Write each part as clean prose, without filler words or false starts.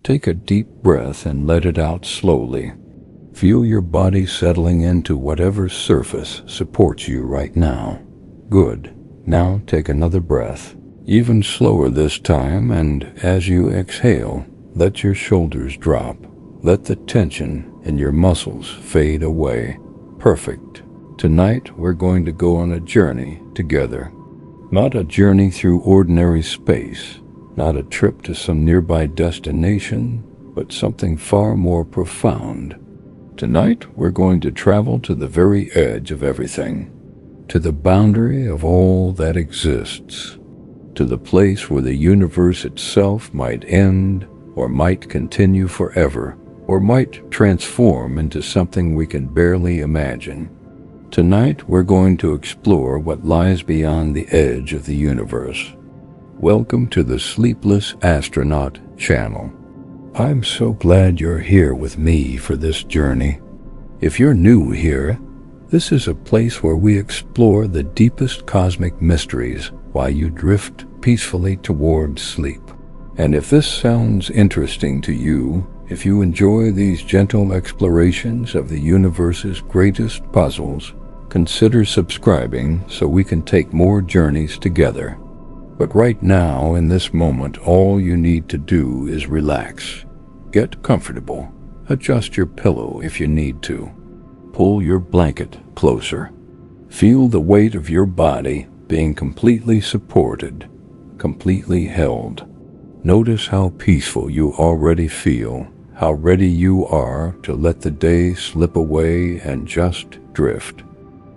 Take a deep breath and let it out slowly. Feel your body settling into whatever surface supports you right now. Good. Now take another breath, even slower this time, and as you exhale, let your shoulders drop. Let the tension in your muscles fade away. Perfect. Tonight we're going to go on a journey together. Not a journey through ordinary space, not a trip to some nearby destination, but something far more profound. Tonight we're going to travel to the very edge of everything, to the boundary of all that exists, to the place where the universe itself might end, or might continue forever, or might transform into something we can barely imagine. Tonight we're going to explore what lies beyond the edge of the universe. Welcome to the Sleepless Astronaut channel. I'm so glad you're here with me for this journey. If you're new here, this is a place where we explore the deepest cosmic mysteries while you drift peacefully towards sleep. And if this sounds interesting to you, if you enjoy these gentle explorations of the universe's greatest puzzles, consider subscribing so we can take more journeys together. But right now, in this moment, all you need to do is relax. Get comfortable. Adjust your pillow if you need to. Pull your blanket closer. Feel the weight of your body being completely supported, completely held. Notice how peaceful you already feel, how ready you are to let the day slip away and just drift.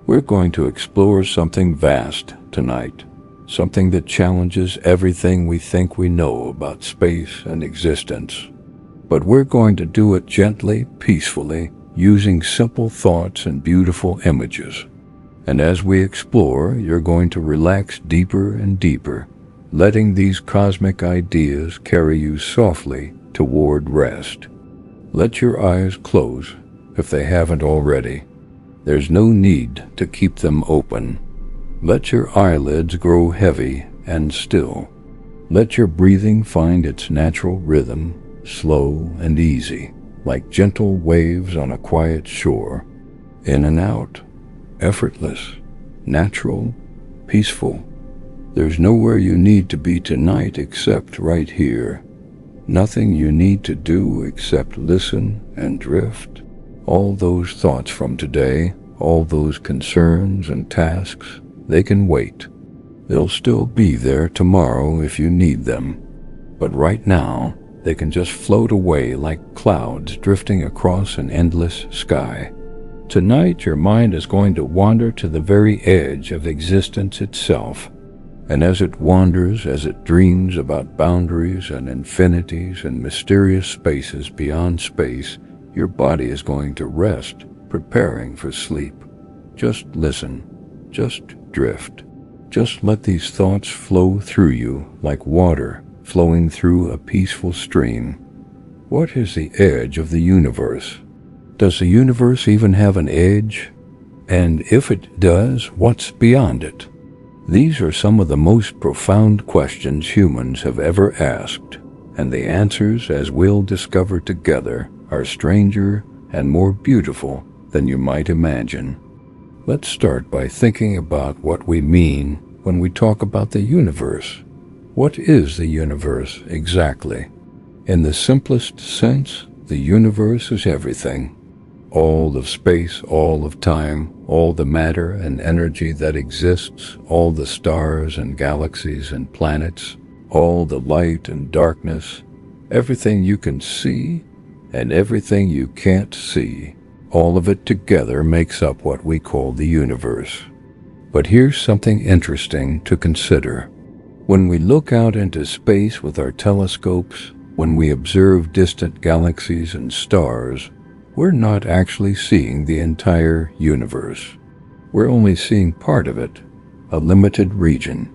We're going to explore something vast tonight, something that challenges everything we think we know about space and existence. But we're going to do it gently, peacefully, using simple thoughts and beautiful images. And as we explore, you're going to relax deeper and deeper, letting these cosmic ideas carry you softly toward rest. Let your eyes close if they haven't already. There's no need to keep them open. Let your eyelids grow heavy and still. Let your breathing find its natural rhythm, slow and easy, like gentle waves on a quiet shore. In and out, effortless, natural, peaceful. There's nowhere you need to be tonight except right here. Nothing you need to do except listen and drift. All those thoughts from today, all those concerns and tasks, they can wait. They'll still be there tomorrow if you need them. But right now, they can just float away like clouds drifting across an endless sky. Tonight, your mind is going to wander to the very edge of existence itself. And as it wanders, as it dreams about boundaries and infinities and mysterious spaces beyond space, your body is going to rest, preparing for sleep. Just listen. Just drift. Just let these thoughts flow through you like water flowing through a peaceful stream. What is the edge of the universe? Does the universe even have an edge? And if it does, what's beyond it? These are some of the most profound questions humans have ever asked, and the answers, as we'll discover together, are stranger and more beautiful than you might imagine. Let's start by thinking about what we mean when we talk about the universe. What is the universe exactly? In the simplest sense, the universe is everything. All of space, all of time, all the matter and energy that exists, all the stars and galaxies and planets, all the light and darkness, everything you can see and everything you can't see, all of it together makes up what we call the universe. But here's something interesting to consider. When we look out into space with our telescopes, when we observe distant galaxies and stars, we're not actually seeing the entire universe. We're only seeing part of it, a limited region,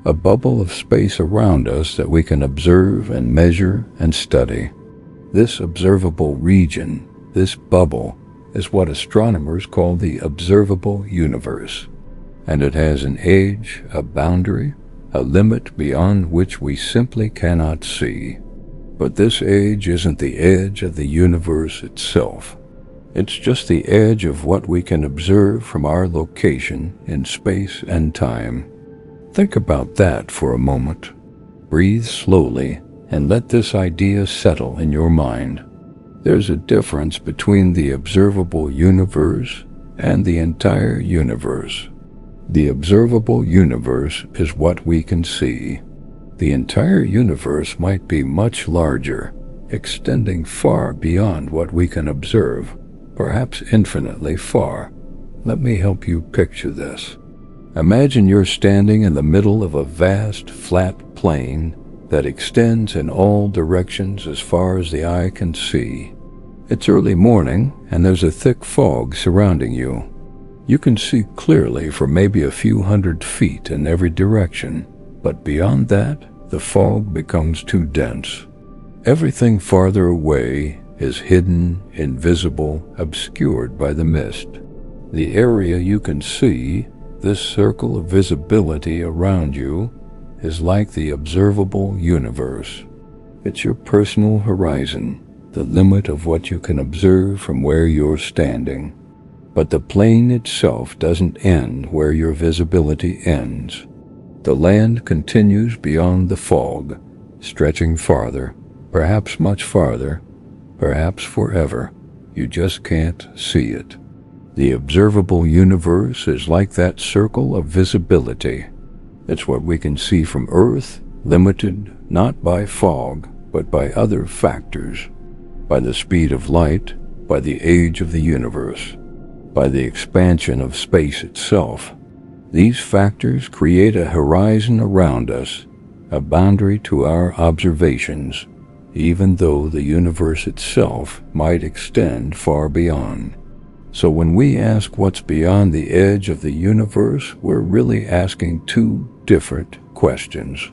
a bubble of space around us that we can observe and measure and study. This observable region, this bubble, is what astronomers call the observable universe, and it has an edge, a boundary, a limit beyond which we simply cannot see. But this edge isn't the edge of the universe itself. It's just the edge of what we can observe from our location in space and time. Think about that for a moment. Breathe slowly and let this idea settle in your mind. There's a difference between the observable universe and the entire universe. The observable universe is what we can see. The entire universe might be much larger, extending far beyond what we can observe, perhaps infinitely far. Let me help you picture this. Imagine you're standing in the middle of a vast, flat plain that extends in all directions as far as the eye can see. It's early morning, and there's a thick fog surrounding you. You can see clearly for maybe a few hundred feet in every direction, but beyond that, the fog becomes too dense. Everything farther away is hidden, invisible, obscured by the mist. The area you can see, this circle of visibility around you, is like the observable universe. It's your personal horizon, the limit of what you can observe from where you're standing. But the plain itself doesn't end where your visibility ends. The land continues beyond the fog, stretching farther, perhaps much farther, perhaps forever. You just can't see it. The observable universe is like that circle of visibility. It's what we can see from Earth, limited not by fog, but by other factors, by the speed of light, by the age of the universe, by the expansion of space itself. These factors create a horizon around us, a boundary to our observations, even though the universe itself might extend far beyond. So when we ask what's beyond the edge of the universe, we're really asking two different questions.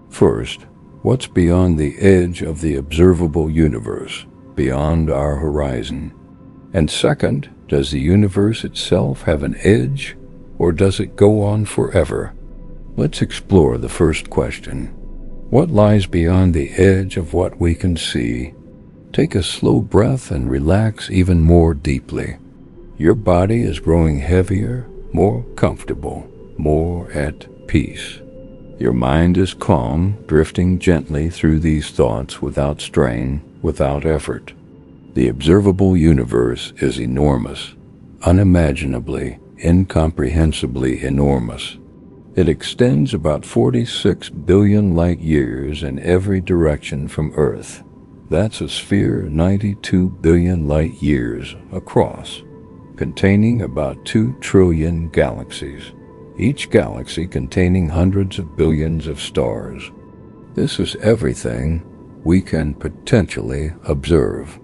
First, what's beyond the edge of the observable universe, beyond our horizon? And second, does the universe itself have an edge, or does it go on forever? Let's explore the first question. What lies beyond the edge of what we can see? Take a slow breath and relax even more deeply. Your body is growing heavier, more comfortable, more at peace. Your mind is calm, drifting gently through these thoughts without strain, without effort. The observable universe is enormous, unimaginably, incomprehensibly enormous. It extends about 46 billion light years in every direction from Earth. That's a sphere 92 billion light years across, containing about 2 trillion galaxies, each galaxy containing hundreds of billions of stars. This is everything we can potentially observe.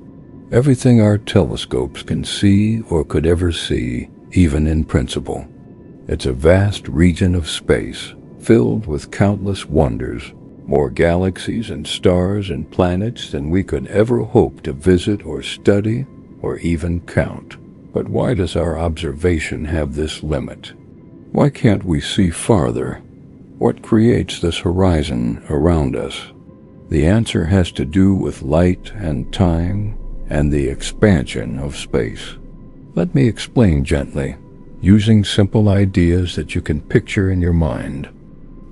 Everything our telescopes can see or could ever see, even in principle. It's a vast region of space, filled with countless wonders, more galaxies and stars and planets than we could ever hope to visit or study or even count. But why does our observation have this limit? Why can't we see farther? What creates this horizon around us? The answer has to do with light and time and the expansion of space. Let me explain gently, using simple ideas that you can picture in your mind.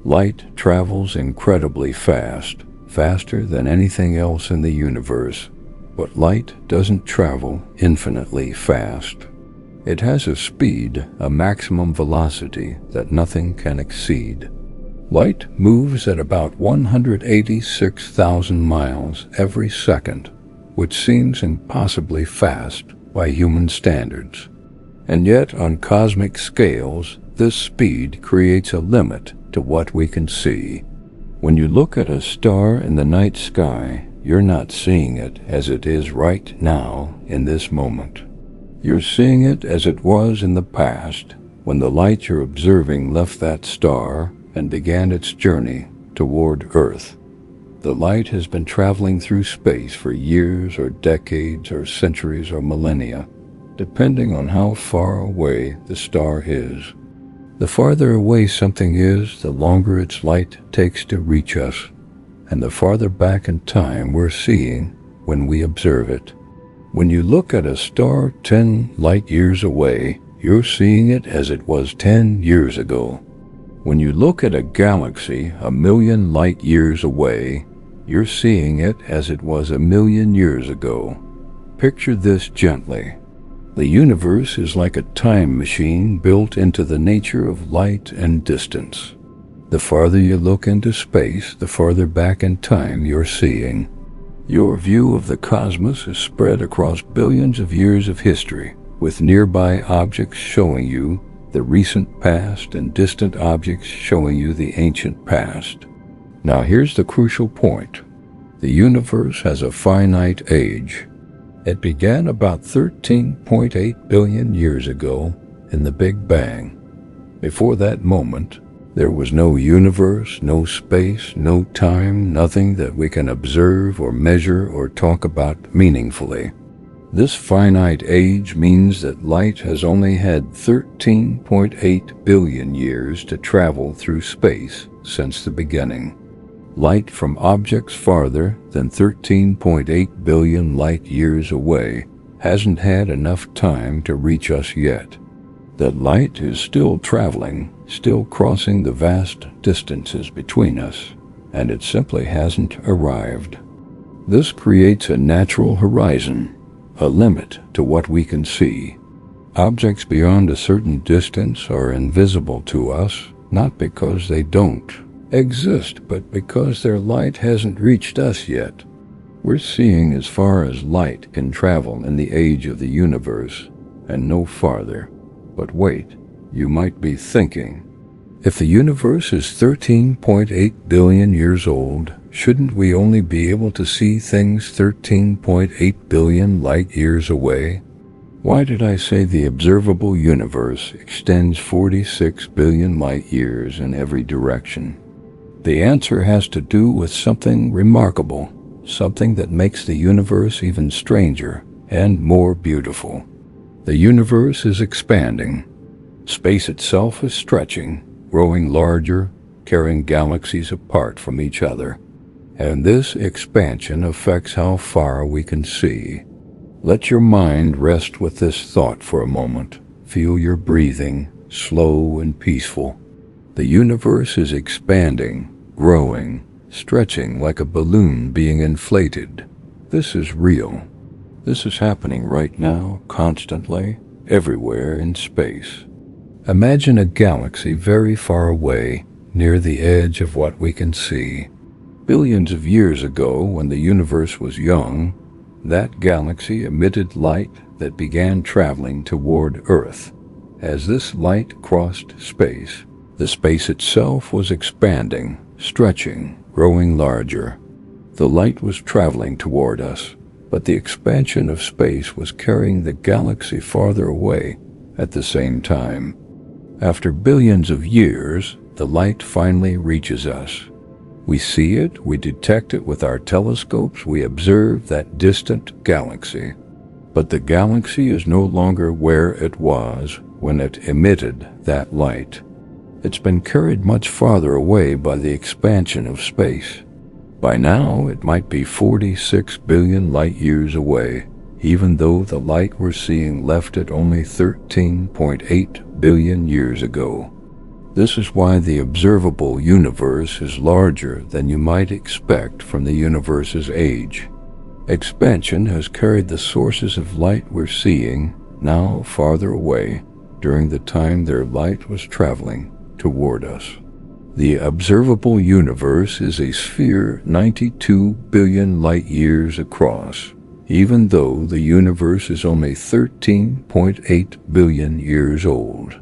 Light travels incredibly fast, faster than anything else in the universe, but light doesn't travel infinitely fast. It has a speed, a maximum velocity that nothing can exceed. Light moves at about 186,000 miles every second, which seems impossibly fast by human standards. And yet, on cosmic scales, this speed creates a limit to what we can see. When you look at a star in the night sky, you're not seeing it as it is right now in this moment. You're seeing it as it was in the past, when the light you're observing left that star and began its journey toward Earth. The light has been traveling through space for years or decades or centuries or millennia, depending on how far away the star is. The farther away something is, the longer its light takes to reach us. and the farther back in time we're seeing when we observe it. When you look at a star 10 light years away, you're seeing it as it was 10 years ago. When you look at a galaxy 1,000,000 light years away, you're seeing it as it was 1,000,000 years ago. Picture this gently. The universe is like a time machine built into the nature of light and distance. The farther you look into space, the farther back in time you're seeing. Your view of the cosmos is spread across billions of years of history, with nearby objects showing you the recent past and distant objects showing you the ancient past. Now here's the crucial point. The universe has a finite age. It began about 13.8 billion years ago in the Big Bang. Before that moment, there was no universe, no space, no time, nothing that we can observe or measure or talk about meaningfully. This finite age means that light has only had 13.8 billion years to travel through space since the beginning. Light from objects farther than 13.8 billion light years away hasn't had enough time to reach us yet. That light is still traveling, still crossing the vast distances between us, and it simply hasn't arrived. This creates a natural horizon, a limit to what we can see. Objects beyond a certain distance are invisible to us, not because they don't exist, but because their light hasn't reached us yet. We're seeing as far as light can travel in the age of the universe, and no farther. But wait, you might be thinking, if the universe is 13.8 billion years old, shouldn't we only be able to see things 13.8 billion light years away? Why did I say the observable universe extends 46 billion light years in every direction? The answer has to do with something remarkable, something that makes the universe even stranger and more beautiful. The universe is expanding. Space itself is stretching, growing larger, carrying galaxies apart from each other. And this expansion affects how far we can see. Let your mind rest with this thought for a moment. Feel your breathing, slow and peaceful. The universe is expanding, growing, stretching like a balloon being inflated. This is real. This is happening right now, constantly, everywhere in space. Imagine a galaxy very far away, near the edge of what we can see. Billions of years ago, when the universe was young, that galaxy emitted light that began traveling toward Earth. As this light crossed space, the space itself was expanding, stretching, growing larger. The light was traveling toward us, but the expansion of space was carrying the galaxy farther away at the same time. After billions of years, the light finally reaches us. We see it, we detect it with our telescopes, we observe that distant galaxy. But the galaxy is no longer where it was when it emitted that light. It's been carried much farther away by the expansion of space. By now, it might be 46 billion light years away, even though the light we're seeing left it only 13.8 billion years ago. This is why the observable universe is larger than you might expect from the universe's age. Expansion has carried the sources of light we're seeing, now farther away, during the time their light was traveling toward us. The observable universe is a sphere 92 billion light years across, even though the universe is only 13.8 billion years old.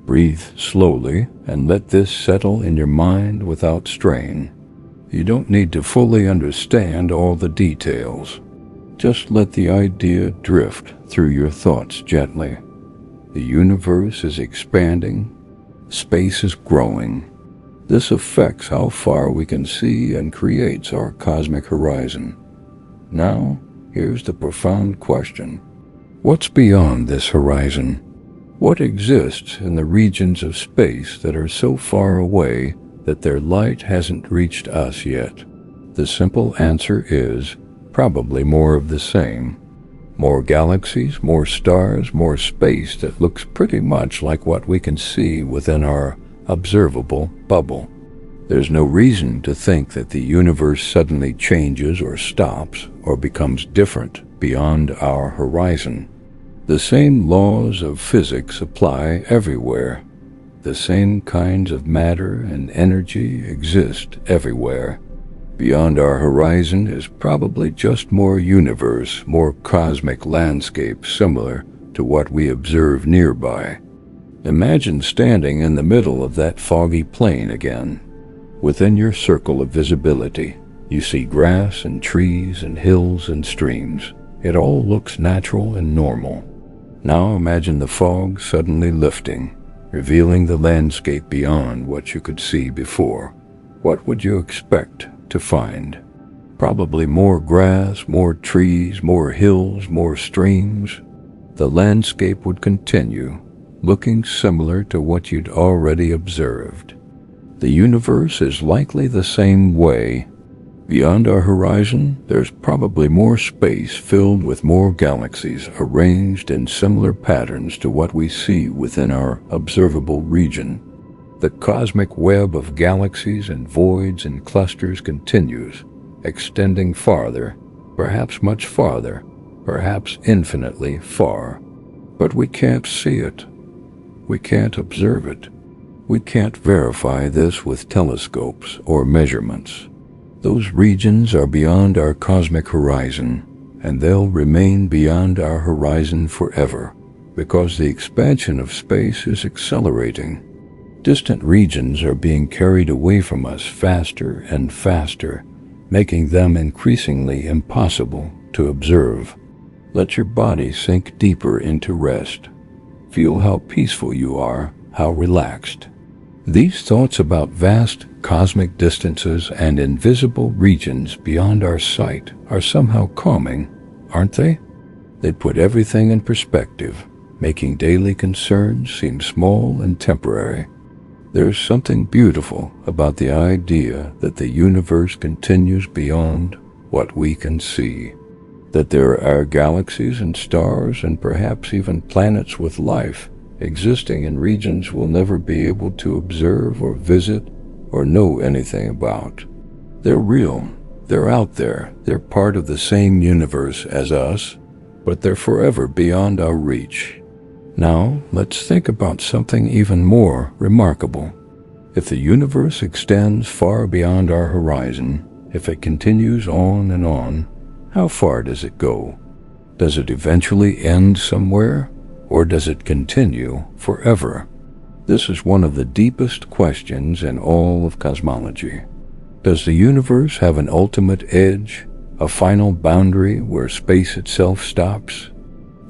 Breathe slowly and let this settle in your mind without strain. You don't need to fully understand all the details. Just let the idea drift through your thoughts gently. The universe is expanding. Space is growing. This affects how far we can see and creates our cosmic horizon. Now, here's the profound question. What's beyond this horizon? What exists in the regions of space that are so far away that their light hasn't reached us yet? The simple answer is probably more of the same. More galaxies, more stars, more space that looks pretty much like what we can see within our observable bubble. There's no reason to think that the universe suddenly changes or stops or becomes different beyond our horizon. The same laws of physics apply everywhere. The same kinds of matter and energy exist everywhere. Beyond our horizon is probably just more universe, more cosmic landscape similar to what we observe nearby. Imagine standing in the middle of that foggy plain again. Within your circle of visibility, you see grass and trees and hills and streams. It all looks natural and normal. Now imagine the fog suddenly lifting, revealing the landscape beyond what you could see before. What would you expect to find? Probably more grass, more trees, more hills, more streams. The landscape would continue, looking similar to what you'd already observed. The universe is likely the same way. Beyond our horizon, there's probably more space filled with more galaxies arranged in similar patterns to what we see within our observable region. The cosmic web of galaxies and voids and clusters continues, extending farther, perhaps much farther, perhaps infinitely far. But we can't see it. We can't observe it. We can't verify this with telescopes or measurements. Those regions are beyond our cosmic horizon, and they'll remain beyond our horizon forever, because the expansion of space is accelerating. Distant regions are being carried away from us faster and faster, making them increasingly impossible to observe. Let your body sink deeper into rest. Feel how peaceful you are, how relaxed. These thoughts about vast cosmic distances and invisible regions beyond our sight are somehow calming, aren't they? They put everything in perspective, making daily concerns seem small and temporary. There's something beautiful about the idea that the universe continues beyond what we can see, that there are galaxies and stars and perhaps even planets with life existing in regions we'll never be able to observe or visit or know anything about. They're real. They're out there. They're part of the same universe as us, but they're forever beyond our reach. Now, let's think about something even more remarkable. If the universe extends far beyond our horizon, if it continues on and on, how far does it go? Does it eventually end somewhere? Or does it continue forever? This is one of the deepest questions in all of cosmology. Does the universe have an ultimate edge, a final boundary where space itself stops?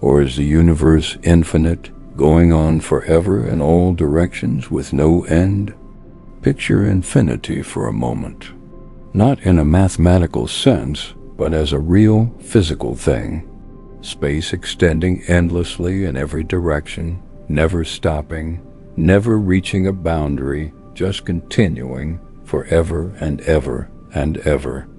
Or is the universe infinite, going on forever in all directions with no end? Picture infinity for a moment. Not in a mathematical sense, but as a real physical thing. Space extending endlessly in every direction, never stopping, never reaching a boundary, just continuing forever and ever and ever.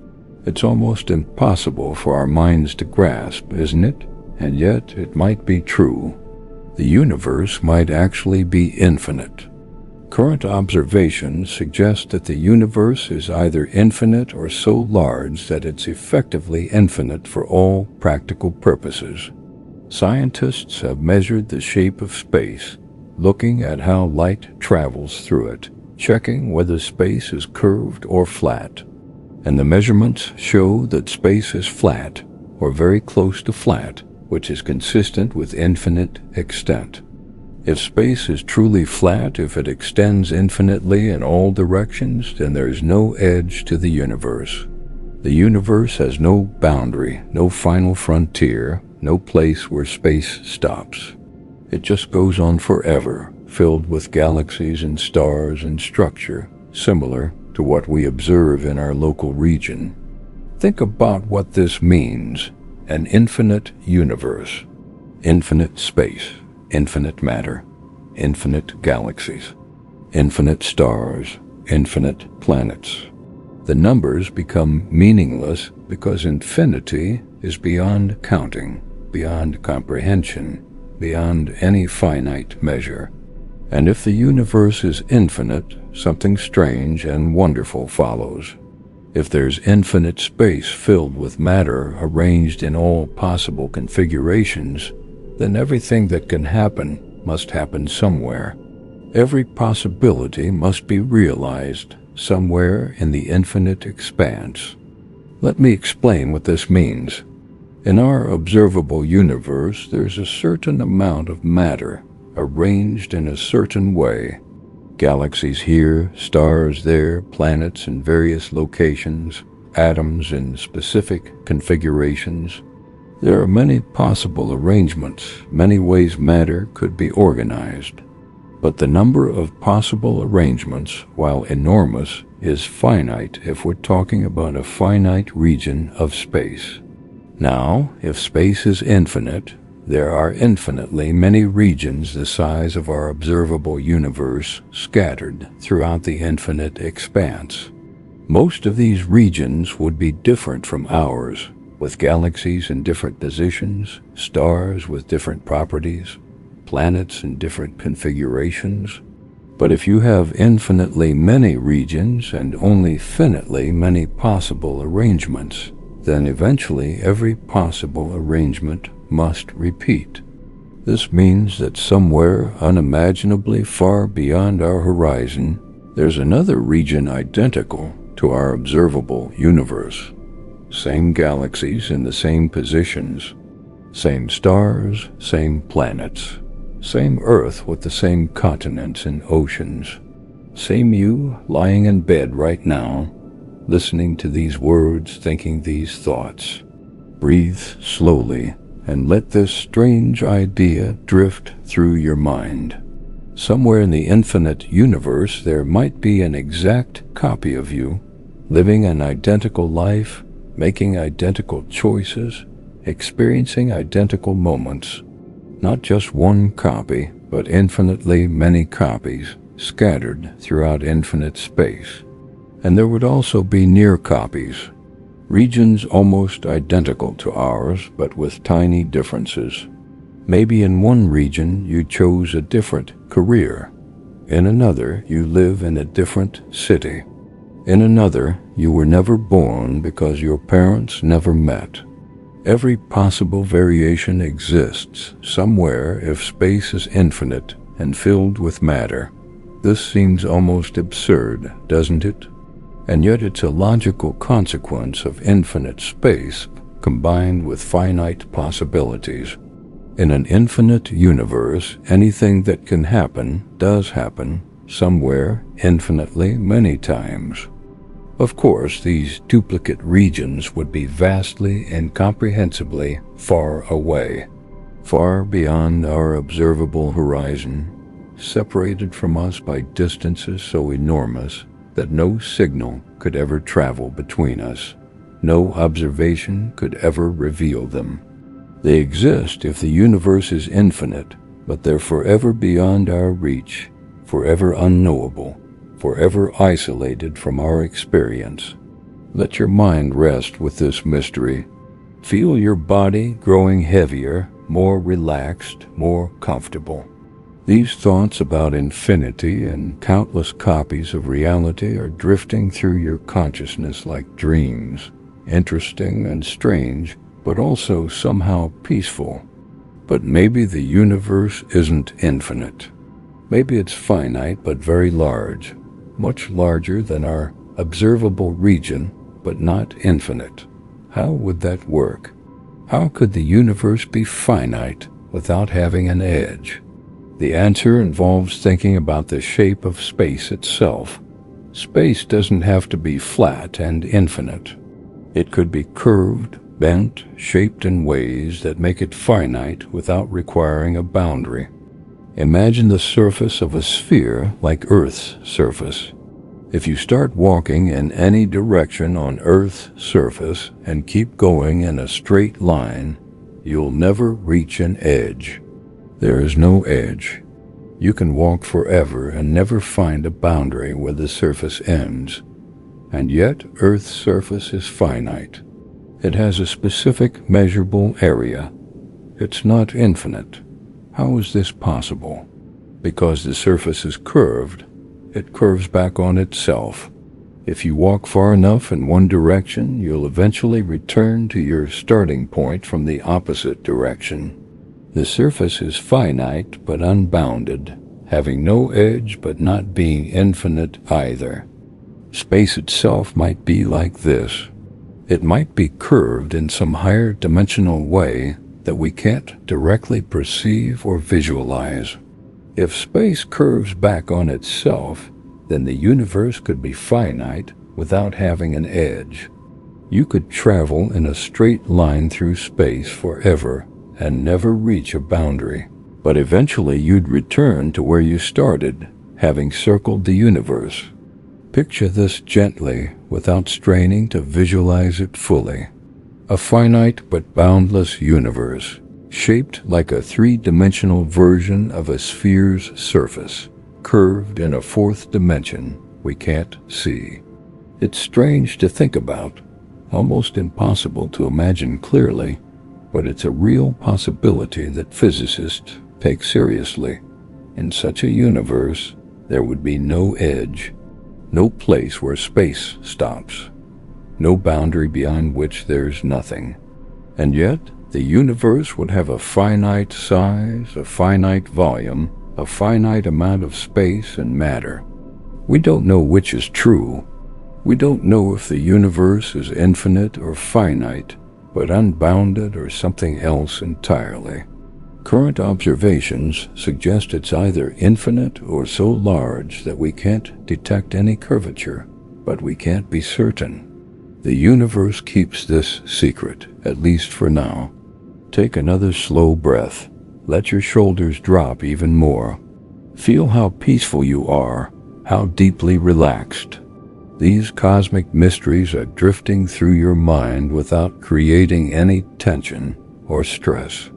It's almost impossible for our minds to grasp, isn't it? And yet it might be true. The universe might actually be infinite. Current observations suggest that the universe is either infinite or so large that it's effectively infinite for all practical purposes. Scientists have measured the shape of space, looking at how light travels through it, checking whether space is curved or flat. And the measurements show that space is flat, or very close to flat, which is consistent with infinite extent. If space is truly flat, if it extends infinitely in all directions, then there is no edge to the universe. The universe has no boundary, no final frontier, no place where space stops. It just goes on forever, filled with galaxies and stars and structure, similar to what we observe in our local region. Think about what this means: an infinite universe, infinite space, infinite matter, infinite galaxies, infinite stars, infinite planets. The numbers become meaningless because infinity is beyond counting, beyond comprehension, beyond any finite measure. And if the universe is infinite, something strange and wonderful follows. If there's infinite space filled with matter arranged in all possible configurations, then everything that can happen must happen somewhere. Every possibility must be realized somewhere in the infinite expanse. Let me explain what this means. In our observable universe, there's a certain amount of matter arranged in a certain way. Galaxies here, stars there, planets in various locations, atoms in specific configurations. There are many possible arrangements, many ways matter could be organized. But the number of possible arrangements, while enormous, is finite if we're talking about a finite region of space. Now, if space is infinite, there are infinitely many regions the size of our observable universe scattered throughout the infinite expanse. Most of these regions would be different from ours, with galaxies in different positions, stars with different properties, planets in different configurations. But if you have infinitely many regions and only finitely many possible arrangements, then eventually every possible arrangement must repeat. This means that somewhere unimaginably far beyond our horizon, there's another region identical to our observable universe. Same galaxies in the same positions, same stars, same planets, same Earth with the same continents and oceans, same you lying in bed right now, listening to these words, thinking these thoughts. Breathe slowly and let this strange idea drift through your mind. Somewhere in the infinite universe there might be an exact copy of you, living an identical life, making identical choices, experiencing identical moments. Not just one copy, but infinitely many copies scattered throughout infinite space. And there would also be near copies, regions almost identical to ours, but with tiny differences. Maybe in one region you chose a different career. In another, you live in a different city. In another, you were never born because your parents never met. Every possible variation exists somewhere if space is infinite and filled with matter. This seems almost absurd, doesn't it? And yet it's a logical consequence of infinite space combined with finite possibilities. In an infinite universe, anything that can happen does happen somewhere infinitely many times. Of course, these duplicate regions would be vastly, incomprehensibly far away, far beyond our observable horizon, separated from us by distances so enormous that no signal could ever travel between us. No observation could ever reveal them. They exist if the universe is infinite, but they're forever beyond our reach, forever unknowable, forever isolated from our experience. Let your mind rest with this mystery. Feel your body growing heavier, more relaxed, more comfortable. These thoughts about infinity and countless copies of reality are drifting through your consciousness like dreams, interesting and strange, but also somehow peaceful. But maybe the universe isn't infinite. Maybe it's finite but very large, much larger than our observable region, but not infinite. How would that work? How could the universe be finite without having an edge? The answer involves thinking about the shape of space itself. Space doesn't have to be flat and infinite. It could be curved, bent, shaped in ways that make it finite without requiring a boundary. Imagine the surface of a sphere like Earth's surface. If you start walking in any direction on Earth's surface and keep going in a straight line, you'll never reach an edge. There is no edge. You can walk forever and never find a boundary where the surface ends. And yet Earth's surface is finite. It has a specific measurable area. It's not infinite. How is this possible? Because the surface is curved, it curves back on itself. If you walk far enough in one direction, you'll eventually return to your starting point from the opposite direction. The surface is finite but unbounded, having no edge but not being infinite either. Space itself might be like this. It might be curved in some higher dimensional way that we can't directly perceive or visualize. If space curves back on itself, then the universe could be finite without having an edge. You could travel in a straight line through space forever and never reach a boundary, but eventually you'd return to where you started, having circled the universe. Picture this gently without straining to visualize it fully. A finite but boundless universe, shaped like a three-dimensional version of a sphere's surface, curved in a fourth dimension we can't see. It's strange to think about, almost impossible to imagine clearly, but it's a real possibility that physicists take seriously. In such a universe, there would be no edge, no place where space stops, no boundary beyond which there's nothing. And yet, the universe would have a finite size, a finite volume, a finite amount of space and matter. We don't know which is true. We don't know if the universe is infinite or finite, but unbounded or something else entirely. Current observations suggest it's either infinite or so large that we can't detect any curvature, but we can't be certain. The universe keeps this secret, at least for now. Take another slow breath. Let your shoulders drop even more. Feel how peaceful you are, how deeply relaxed. These cosmic mysteries are drifting through your mind without creating any tension or stress.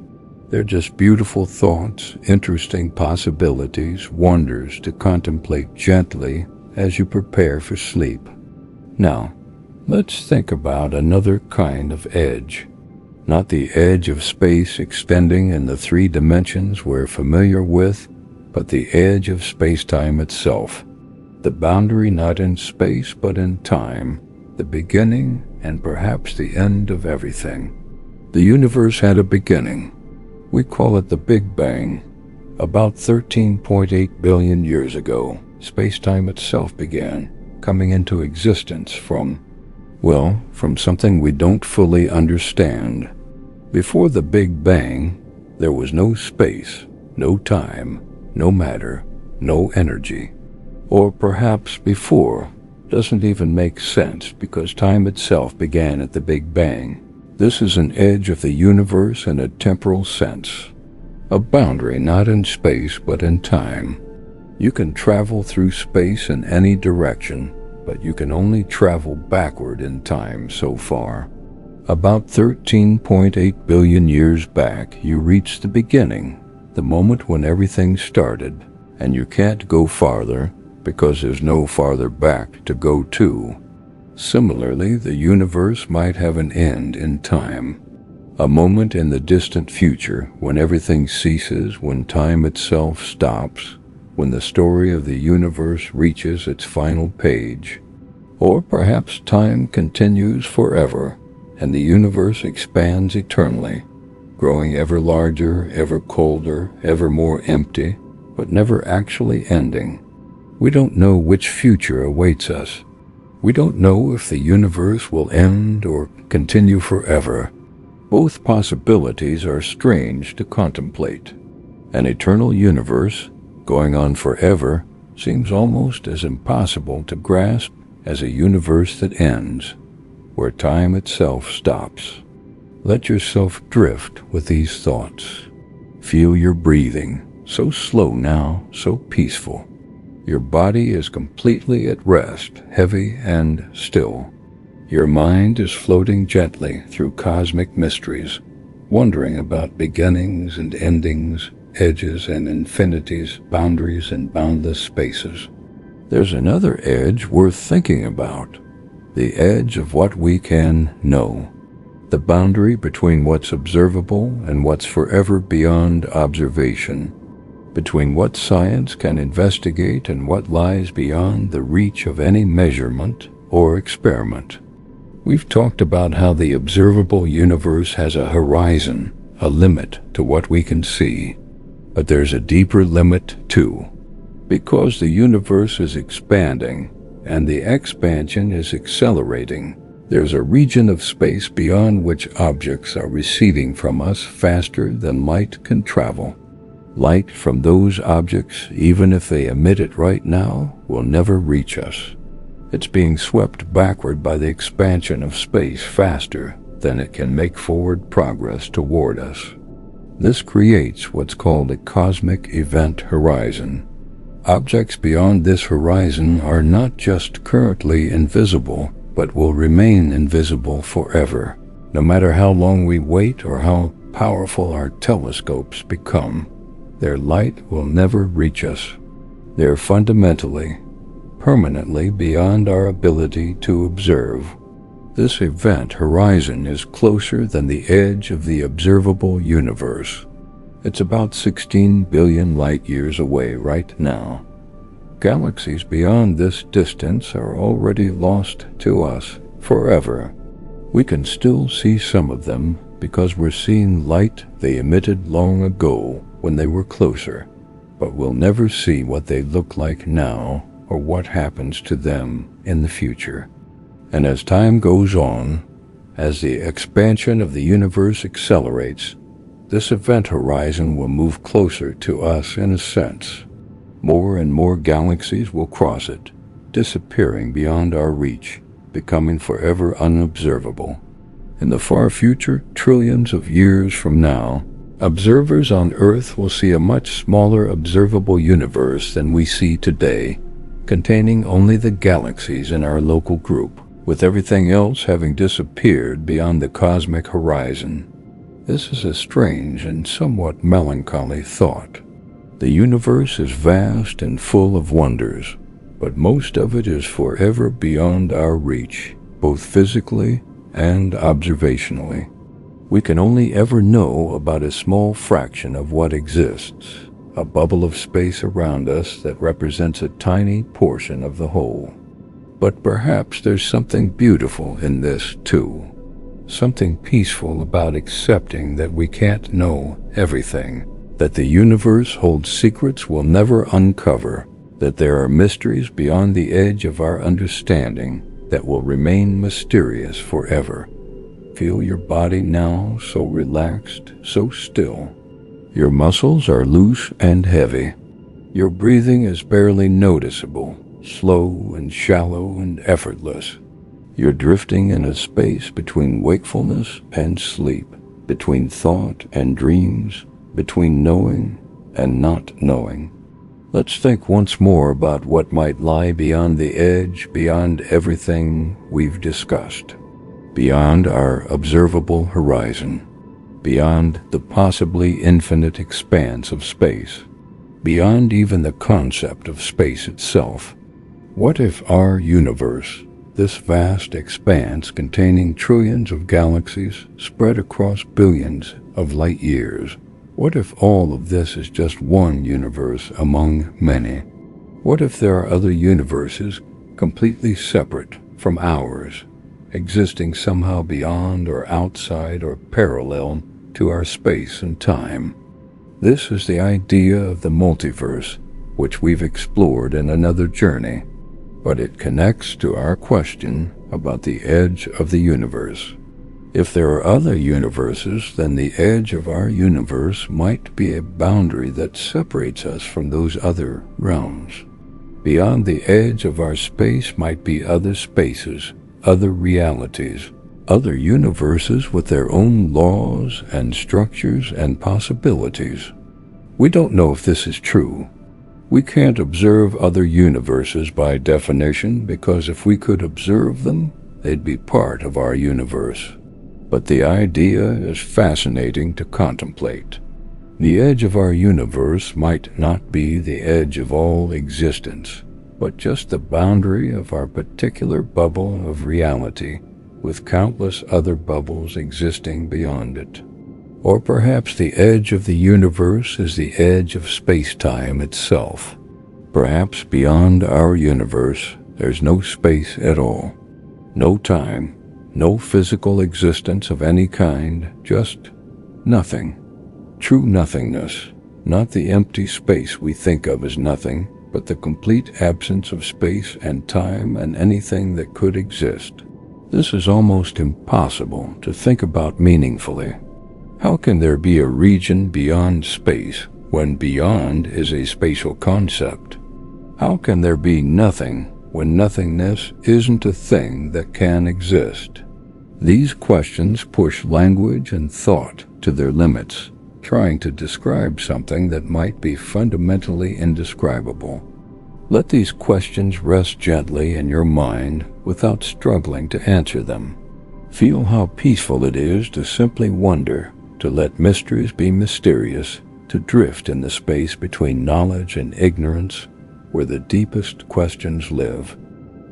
They're just beautiful thoughts, interesting possibilities, wonders to contemplate gently as you prepare for sleep. Now, let's think about another kind of edge. Not the edge of space extending in the three dimensions we're familiar with, but the edge of space-time itself. The boundary not in space but in time, the beginning and perhaps the end of everything. The universe had a beginning. We call it the Big Bang. About 13.8 billion years ago, space-time itself began, coming into existence from something we don't fully understand. Before the Big Bang, there was no space, no time, no matter, no energy. Or perhaps before doesn't even make sense because time itself began at the Big Bang. This is an edge of the universe in a temporal sense, a boundary not in space but in time. You can travel through space in any direction, but you can only travel backward in time so far. About 13.8 billion years back, you reach the beginning, the moment when everything started, and you can't go farther because there's no farther back to go to. Similarly, the universe might have an end in time, a moment in the distant future when everything ceases, when time itself stops, when the story of the universe reaches its final page. Or perhaps time continues forever, and the universe expands eternally, growing ever larger, ever colder, ever more empty, but never actually ending. We don't know which future awaits us. We don't know if the universe will end or continue forever. Both possibilities are strange to contemplate. An eternal universe, going on forever, seems almost as impossible to grasp as a universe that ends, where time itself stops. Let yourself drift with these thoughts. Feel your breathing, so slow now, so peaceful. Your body is completely at rest, heavy and still. Your mind is floating gently through cosmic mysteries, wondering about beginnings and endings, edges and infinities, boundaries and boundless spaces. There's another edge worth thinking about, the edge of what we can know, the boundary between what's observable and what's forever beyond observation, between what science can investigate and what lies beyond the reach of any measurement or experiment. We've talked about how the observable universe has a horizon, a limit to what we can see. But there's a deeper limit too. Because the universe is expanding, and the expansion is accelerating, there's a region of space beyond which objects are receding from us faster than light can travel. Light from those objects, even if they emit it right now, will never reach us. It's being swept backward by the expansion of space faster than it can make forward progress toward us. This creates what's called a cosmic event horizon. Objects beyond this horizon are not just currently invisible, but will remain invisible forever, no matter how long we wait or how powerful our telescopes become. Their light will never reach us. They're fundamentally, permanently beyond our ability to observe. This event horizon is closer than the edge of the observable universe. It's about 16 billion light-years away right now. Galaxies beyond this distance are already lost to us forever. We can still see some of them because we're seeing light they emitted long ago when they were closer, but we'll never see what they look like now or what happens to them in the future. And as time goes on, as the expansion of the universe accelerates, this event horizon will move closer to us in a sense. More and more galaxies will cross it, disappearing beyond our reach, becoming forever unobservable. In the far future, trillions of years from now, observers on Earth will see a much smaller observable universe than we see today, containing only the galaxies in our local group, with everything else having disappeared beyond the cosmic horizon. This is a strange and somewhat melancholy thought. The universe is vast and full of wonders, but most of it is forever beyond our reach, both physically and observationally. We can only ever know about a small fraction of what exists, a bubble of space around us that represents a tiny portion of the whole. But perhaps there's something beautiful in this too, something peaceful about accepting that we can't know everything, that the universe holds secrets we'll never uncover, that there are mysteries beyond the edge of our understanding that will remain mysterious forever. Feel your body now so relaxed, so still. Your muscles are loose and heavy. Your breathing is barely noticeable, slow and shallow and effortless. You're drifting in a space between wakefulness and sleep, between thought and dreams, between knowing and not knowing. Let's think once more about what might lie beyond the edge, beyond everything we've discussed, beyond our observable horizon, beyond the possibly infinite expanse of space, beyond even the concept of space itself. What if our universe, this vast expanse containing trillions of galaxies spread across billions of light years, what if all of this is just one universe among many? What if there are other universes completely separate from ours, existing somehow beyond or outside or parallel to our space and time? This is the idea of the multiverse, which we've explored in another journey, but it connects to our question about the edge of the universe. If there are other universes, then the edge of our universe might be a boundary that separates us from those other realms. Beyond the edge of our space might be other spaces, other realities, other universes with their own laws and structures and possibilities. We don't know if this is true. We can't observe other universes by definition, because if we could observe them, they'd be part of our universe. But the idea is fascinating to contemplate. The edge of our universe might not be the edge of all existence. but just the boundary of our particular bubble of reality, with countless other bubbles existing beyond it. Or perhaps the edge of the universe is the edge of space-time itself. Perhaps beyond our universe there's no space at all, no time, no physical existence of any kind, just nothing. True nothingness, not the empty space we think of as nothing, but the complete absence of space and time and anything that could exist. This is almost impossible to think about meaningfully. How can there be a region beyond space when beyond is a spatial concept? How can there be nothing when nothingness isn't a thing that can exist? These questions push language and thought to their limits, trying to describe something that might be fundamentally indescribable. Let these questions rest gently in your mind without struggling to answer them. Feel how peaceful it is to simply wonder, to let mysteries be mysterious, to drift in the space between knowledge and ignorance, where the deepest questions live.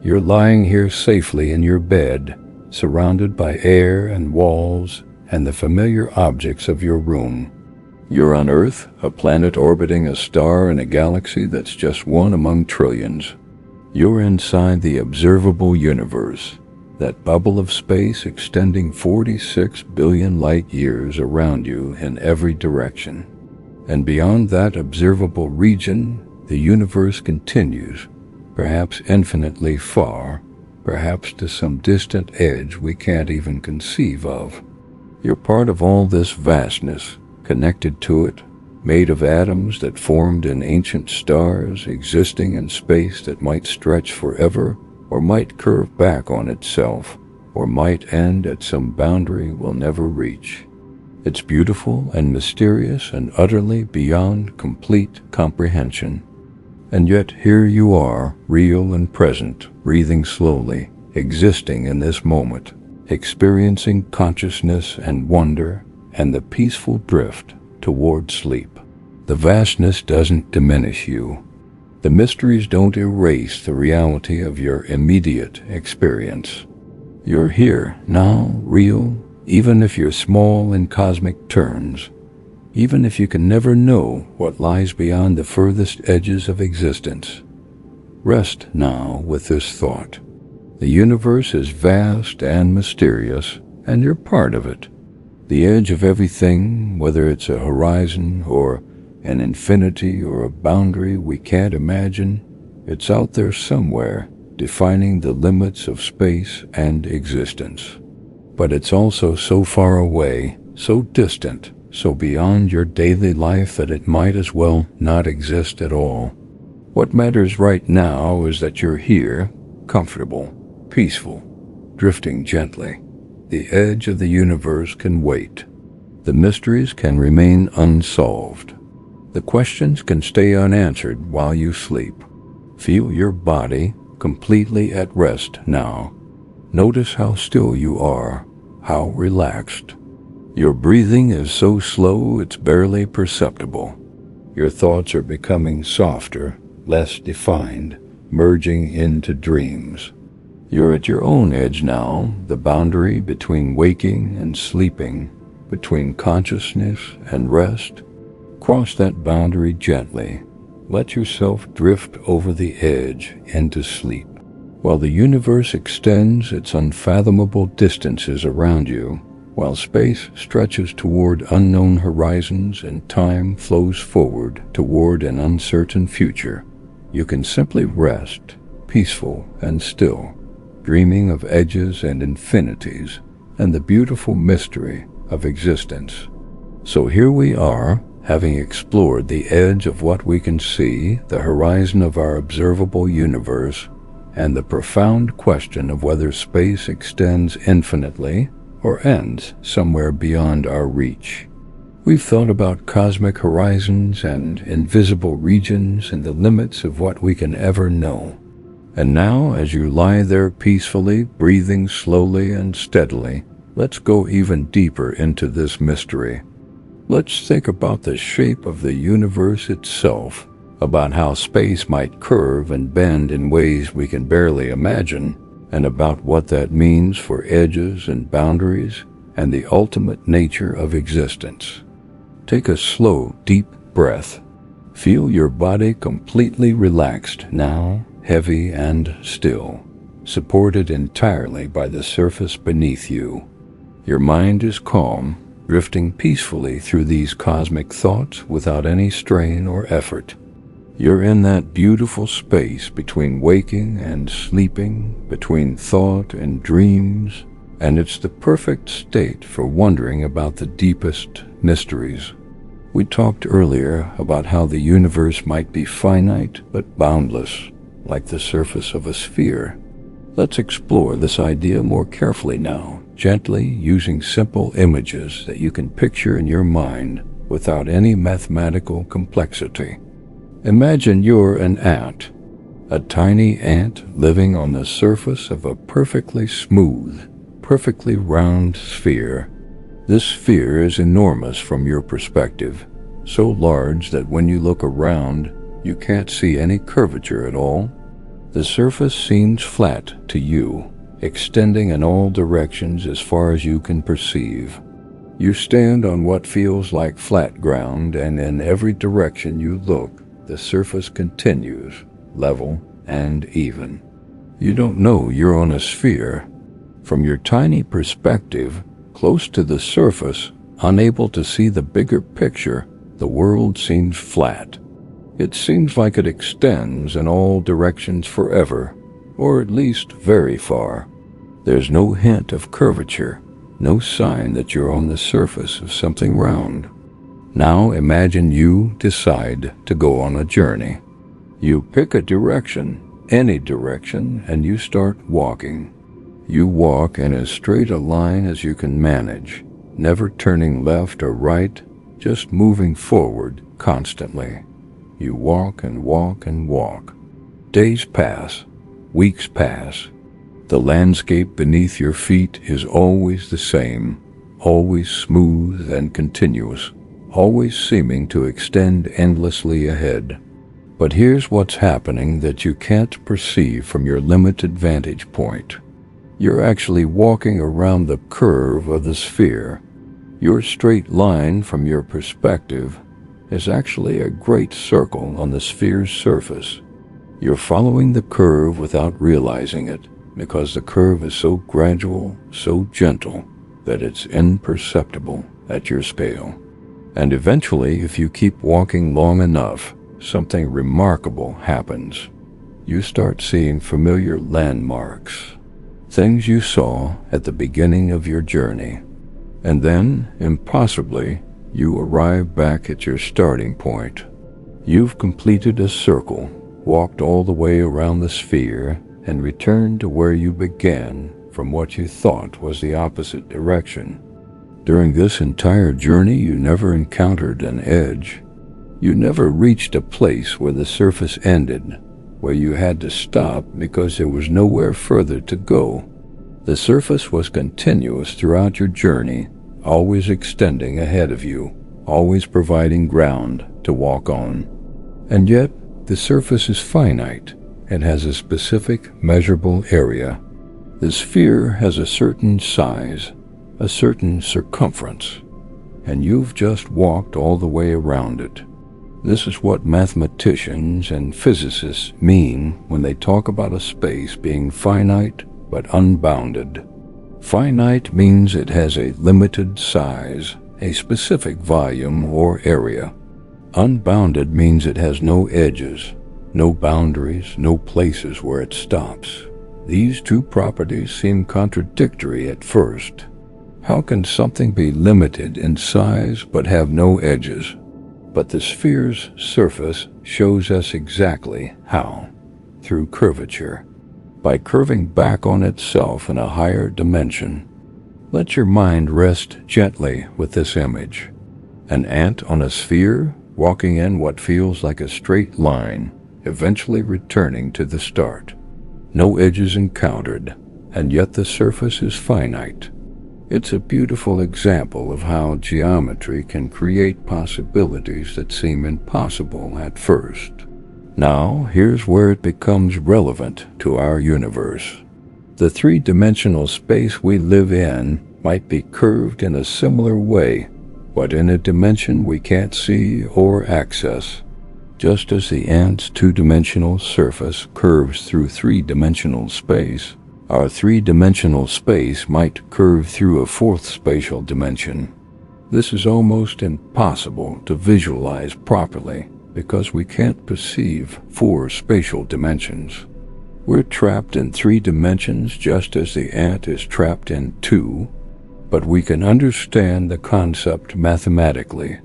You're lying here safely in your bed, surrounded by air and walls and the familiar objects of your room. You're on Earth, a planet orbiting a star in a galaxy that's just one among trillions. You're inside the observable universe, that bubble of space extending 46 billion light years around you in every direction. And beyond that observable region, the universe continues, perhaps infinitely far, perhaps to some distant edge we can't even conceive of. You're part of all this vastness, connected to it, made of atoms that formed in ancient stars, existing in space that might stretch forever, or might curve back on itself, or might end at some boundary we'll never reach. It's beautiful and mysterious and utterly beyond complete comprehension. And yet here you are, real and present, breathing slowly, existing in this moment, experiencing consciousness and wonder and the peaceful drift toward sleep. The vastness doesn't diminish you. The mysteries don't erase the reality of your immediate experience. You're here, now, real, even if you're small in cosmic terms, even if you can never know what lies beyond the furthest edges of existence. Rest now with this thought. The universe is vast and mysterious, and you're part of it. The edge of everything, whether it's a horizon or an infinity or a boundary we can't imagine, it's out there somewhere, defining the limits of space and existence. But it's also so far away, so distant, so beyond your daily life that it might as well not exist at all. What matters right now is that you're here, comfortable, peaceful, drifting gently. The edge of the universe can wait. The mysteries can remain unsolved. The questions can stay unanswered while you sleep. Feel your body completely at rest now. Notice how still you are, how relaxed. Your breathing is so slow it's barely perceptible. Your thoughts are becoming softer, less defined, merging into dreams. You're at your own edge now, the boundary between waking and sleeping, between consciousness and rest. Cross that boundary gently. Let yourself drift over the edge into sleep. While the universe extends its unfathomable distances around you, while space stretches toward unknown horizons and time flows forward toward an uncertain future, you can simply rest, peaceful and still, dreaming of edges and infinities and the beautiful mystery of existence. So here we are, having explored the edge of what we can see, the horizon of our observable universe, and the profound question of whether space extends infinitely or ends somewhere beyond our reach. We've thought about cosmic horizons and invisible regions and the limits of what we can ever know. And now, as you lie there peacefully, breathing slowly and steadily, let's go even deeper into this mystery. Let's think about the shape of the universe itself, about how space might curve and bend in ways we can barely imagine, and about what that means for edges and boundaries and the ultimate nature of existence. Take a slow, deep breath. Feel your body completely relaxed now, heavy and still, supported entirely by the surface beneath you. Your mind is calm, drifting peacefully through these cosmic thoughts without any strain or effort. You're in that beautiful space between waking and sleeping, between thought and dreams, and it's the perfect state for wondering about the deepest mysteries. We talked earlier about how the universe might be finite but boundless, like the surface of a sphere. Let's explore this idea more carefully now, gently using simple images that you can picture in your mind without any mathematical complexity. Imagine you're an ant, a tiny ant living on the surface of a perfectly smooth, perfectly round sphere. This sphere is enormous from your perspective, so large that when you look around, you can't see any curvature at all. The surface seems flat to you, extending in all directions as far as you can perceive. You stand on what feels like flat ground, and in every direction you look, the surface continues, level and even. You don't know you're on a sphere. From your tiny perspective, close to the surface, unable to see the bigger picture, the world seems flat. It seems like it extends in all directions forever, or at least very far. There's no hint of curvature, no sign that you're on the surface of something round. Now imagine you decide to go on a journey. You pick a direction, any direction, and you start walking. You walk in as straight a line as you can manage, never turning left or right, just moving forward constantly. You walk and walk and walk. Days pass, weeks pass. The landscape beneath your feet is always the same, always smooth and continuous, always seeming to extend endlessly ahead. But here's what's happening that you can't perceive from your limited vantage point. You're actually walking around the curve of the sphere. Your straight line from your perspective is actually a great circle on the sphere's surface. You're following the curve without realizing it, because the curve is so gradual, so gentle, that it's imperceptible at your scale. And eventually, if you keep walking long enough, something remarkable happens. You start seeing familiar landmarks, things you saw at the beginning of your journey. And then, impossibly, you arrive back at your starting point. You've completed a circle, walked all the way around the sphere, and returned to where you began from what you thought was the opposite direction. During this entire journey, you never encountered an edge. You never reached a place where the surface ended, where you had to stop because there was nowhere further to go. The surface was continuous throughout your journey, always extending ahead of you, always providing ground to walk on. And yet, the surface is finite and has a specific measurable area. The sphere has a certain size, a certain circumference, and you've just walked all the way around it. This is what mathematicians and physicists mean when they talk about a space being finite but unbounded. Finite means it has a limited size, a specific volume or area. Unbounded means it has no edges, no boundaries, no places where it stops. These two properties seem contradictory at first. How can something be limited in size but have no edges? But the sphere's surface shows us exactly how, through curvature, by curving back on itself in a higher dimension. Let your mind rest gently with this image. An ant on a sphere, walking in what feels like a straight line, eventually returning to the start. No edges encountered, and yet the surface is finite. It's a beautiful example of how geometry can create possibilities that seem impossible at first. Now, here's where it becomes relevant to our universe. The three-dimensional space we live in might be curved in a similar way, but in a dimension we can't see or access. Just as the ant's two-dimensional surface curves through three-dimensional space, our three-dimensional space might curve through a fourth spatial dimension. This is almost impossible to visualize properly because we can't perceive four spatial dimensions. We're trapped in three dimensions just as the ant is trapped in two, but we can understand the concept mathematically,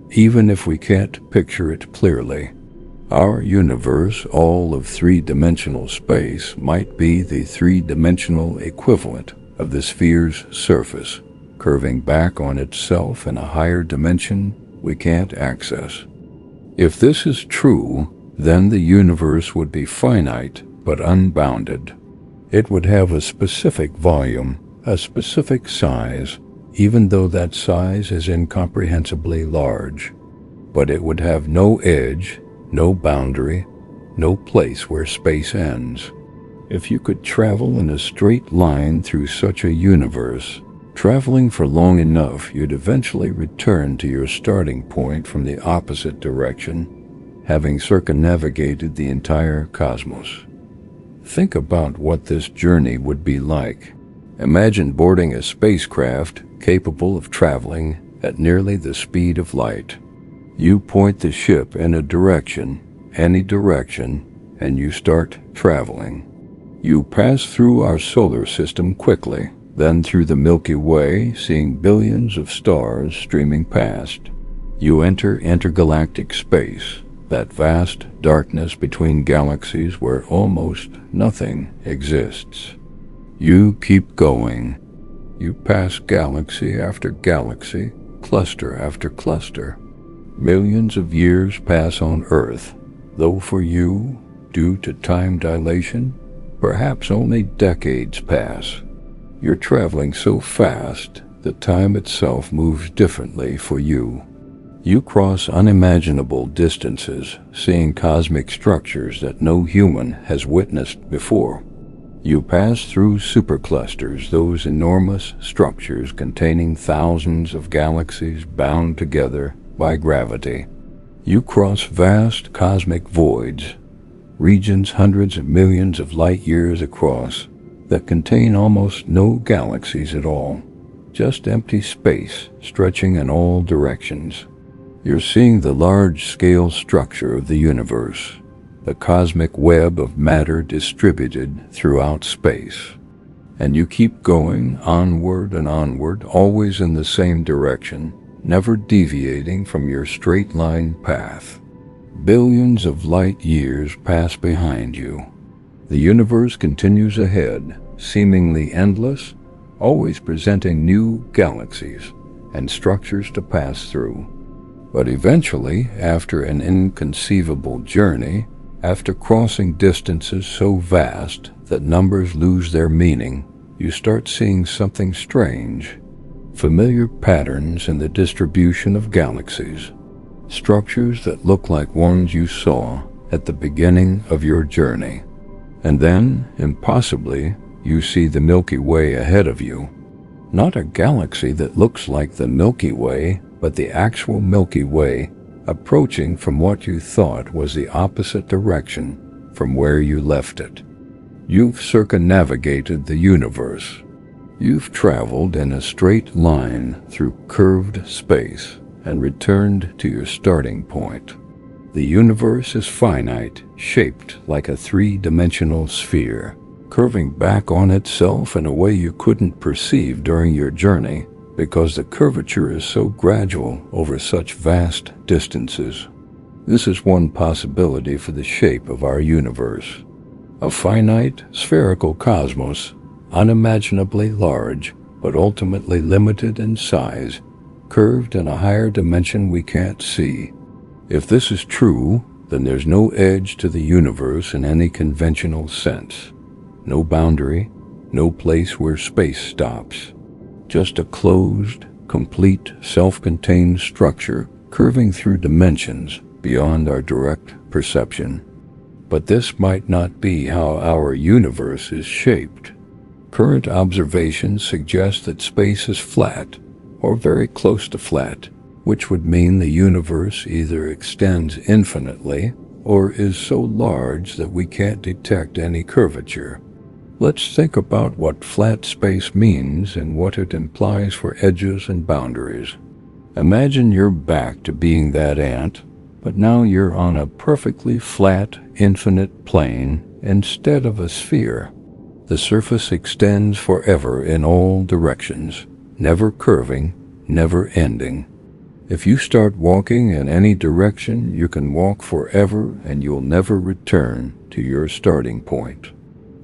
even if we can't picture it clearly. Our universe, all of three-dimensional space, might be the three-dimensional equivalent of the sphere's surface, curving back on itself in a higher dimension we can't access. If this is true, then the universe would be finite but unbounded. It would have a specific volume, a specific size, even though that size is incomprehensibly large. But it would have no edge, no boundary, no place where space ends. If you could travel in a straight line through such a universe, traveling for long enough, you'd eventually return to your starting point from the opposite direction, having circumnavigated the entire cosmos. Think about what this journey would be like. Imagine boarding a spacecraft capable of traveling at nearly the speed of light. You point the ship in a direction, any direction, and you start traveling. You pass through our solar system quickly, then through the Milky Way, seeing billions of stars streaming past. You enter intergalactic space, that vast darkness between galaxies where almost nothing exists. You keep going. You pass galaxy after galaxy, cluster after cluster. Millions of years pass on Earth, though for you, due to time dilation, perhaps only decades pass. You're traveling so fast that time itself moves differently for you. You cross unimaginable distances, seeing cosmic structures that no human has witnessed before. You pass through superclusters, those enormous structures containing thousands of galaxies bound together by gravity. You cross vast cosmic voids, regions hundreds of millions of light years across, that contain almost no galaxies at all, just empty space stretching in all directions. You're seeing the large-scale structure of the universe, the cosmic web of matter distributed throughout space. And you keep going onward and onward, always in the same direction, never deviating from your straight-line path. Billions of light years pass behind you. The universe continues ahead, seemingly endless, always presenting new galaxies and structures to pass through. But eventually, after an inconceivable journey, after crossing distances so vast that numbers lose their meaning, you start seeing something strange. Familiar patterns in the distribution of galaxies, structures that look like ones you saw at the beginning of your journey. And then, impossibly, you see the Milky Way ahead of you. Not a galaxy that looks like the Milky Way, but the actual Milky Way, approaching from what you thought was the opposite direction from where you left it. You've circumnavigated the universe. You've traveled in a straight line through curved space and returned to your starting point. The universe is finite, shaped like a three-dimensional sphere, curving back on itself in a way you couldn't perceive during your journey because the curvature is so gradual over such vast distances. This is one possibility for the shape of our universe. A finite, spherical cosmos, unimaginably large, but ultimately limited in size, curved in a higher dimension we can't see. If this is true, then there's no edge to the universe in any conventional sense. No boundary, no place where space stops. just a closed, complete, self-contained structure curving through dimensions beyond our direct perception. But this might not be how our universe is shaped. Current observations suggest that space is flat, or very close to flat, which would mean the universe either extends infinitely or is so large that we can't detect any curvature. Let's think about what flat space means and what it implies for edges and boundaries. Imagine you're back to being that ant, but now you're on a perfectly flat, infinite plane instead of a sphere. The surface extends forever in all directions, never curving, never ending. If you start walking in any direction, you can walk forever and you'll never return to your starting point.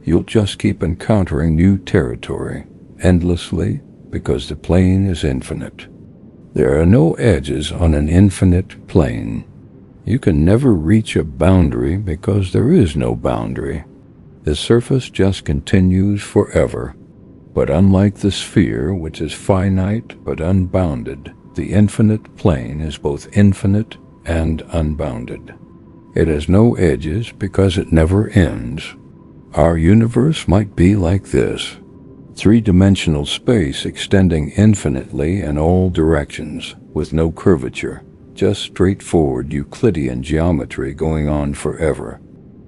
You'll just keep encountering new territory, endlessly, because the plane is infinite. There are no edges on an infinite plane. You can never reach a boundary because there is no boundary. The surface just continues forever. But unlike the sphere, which is finite but unbounded, the infinite plane is both infinite and unbounded. It has no edges because it never ends. Our universe might be like this: three-dimensional space extending infinitely in all directions, with no curvature, just straightforward Euclidean geometry going on forever.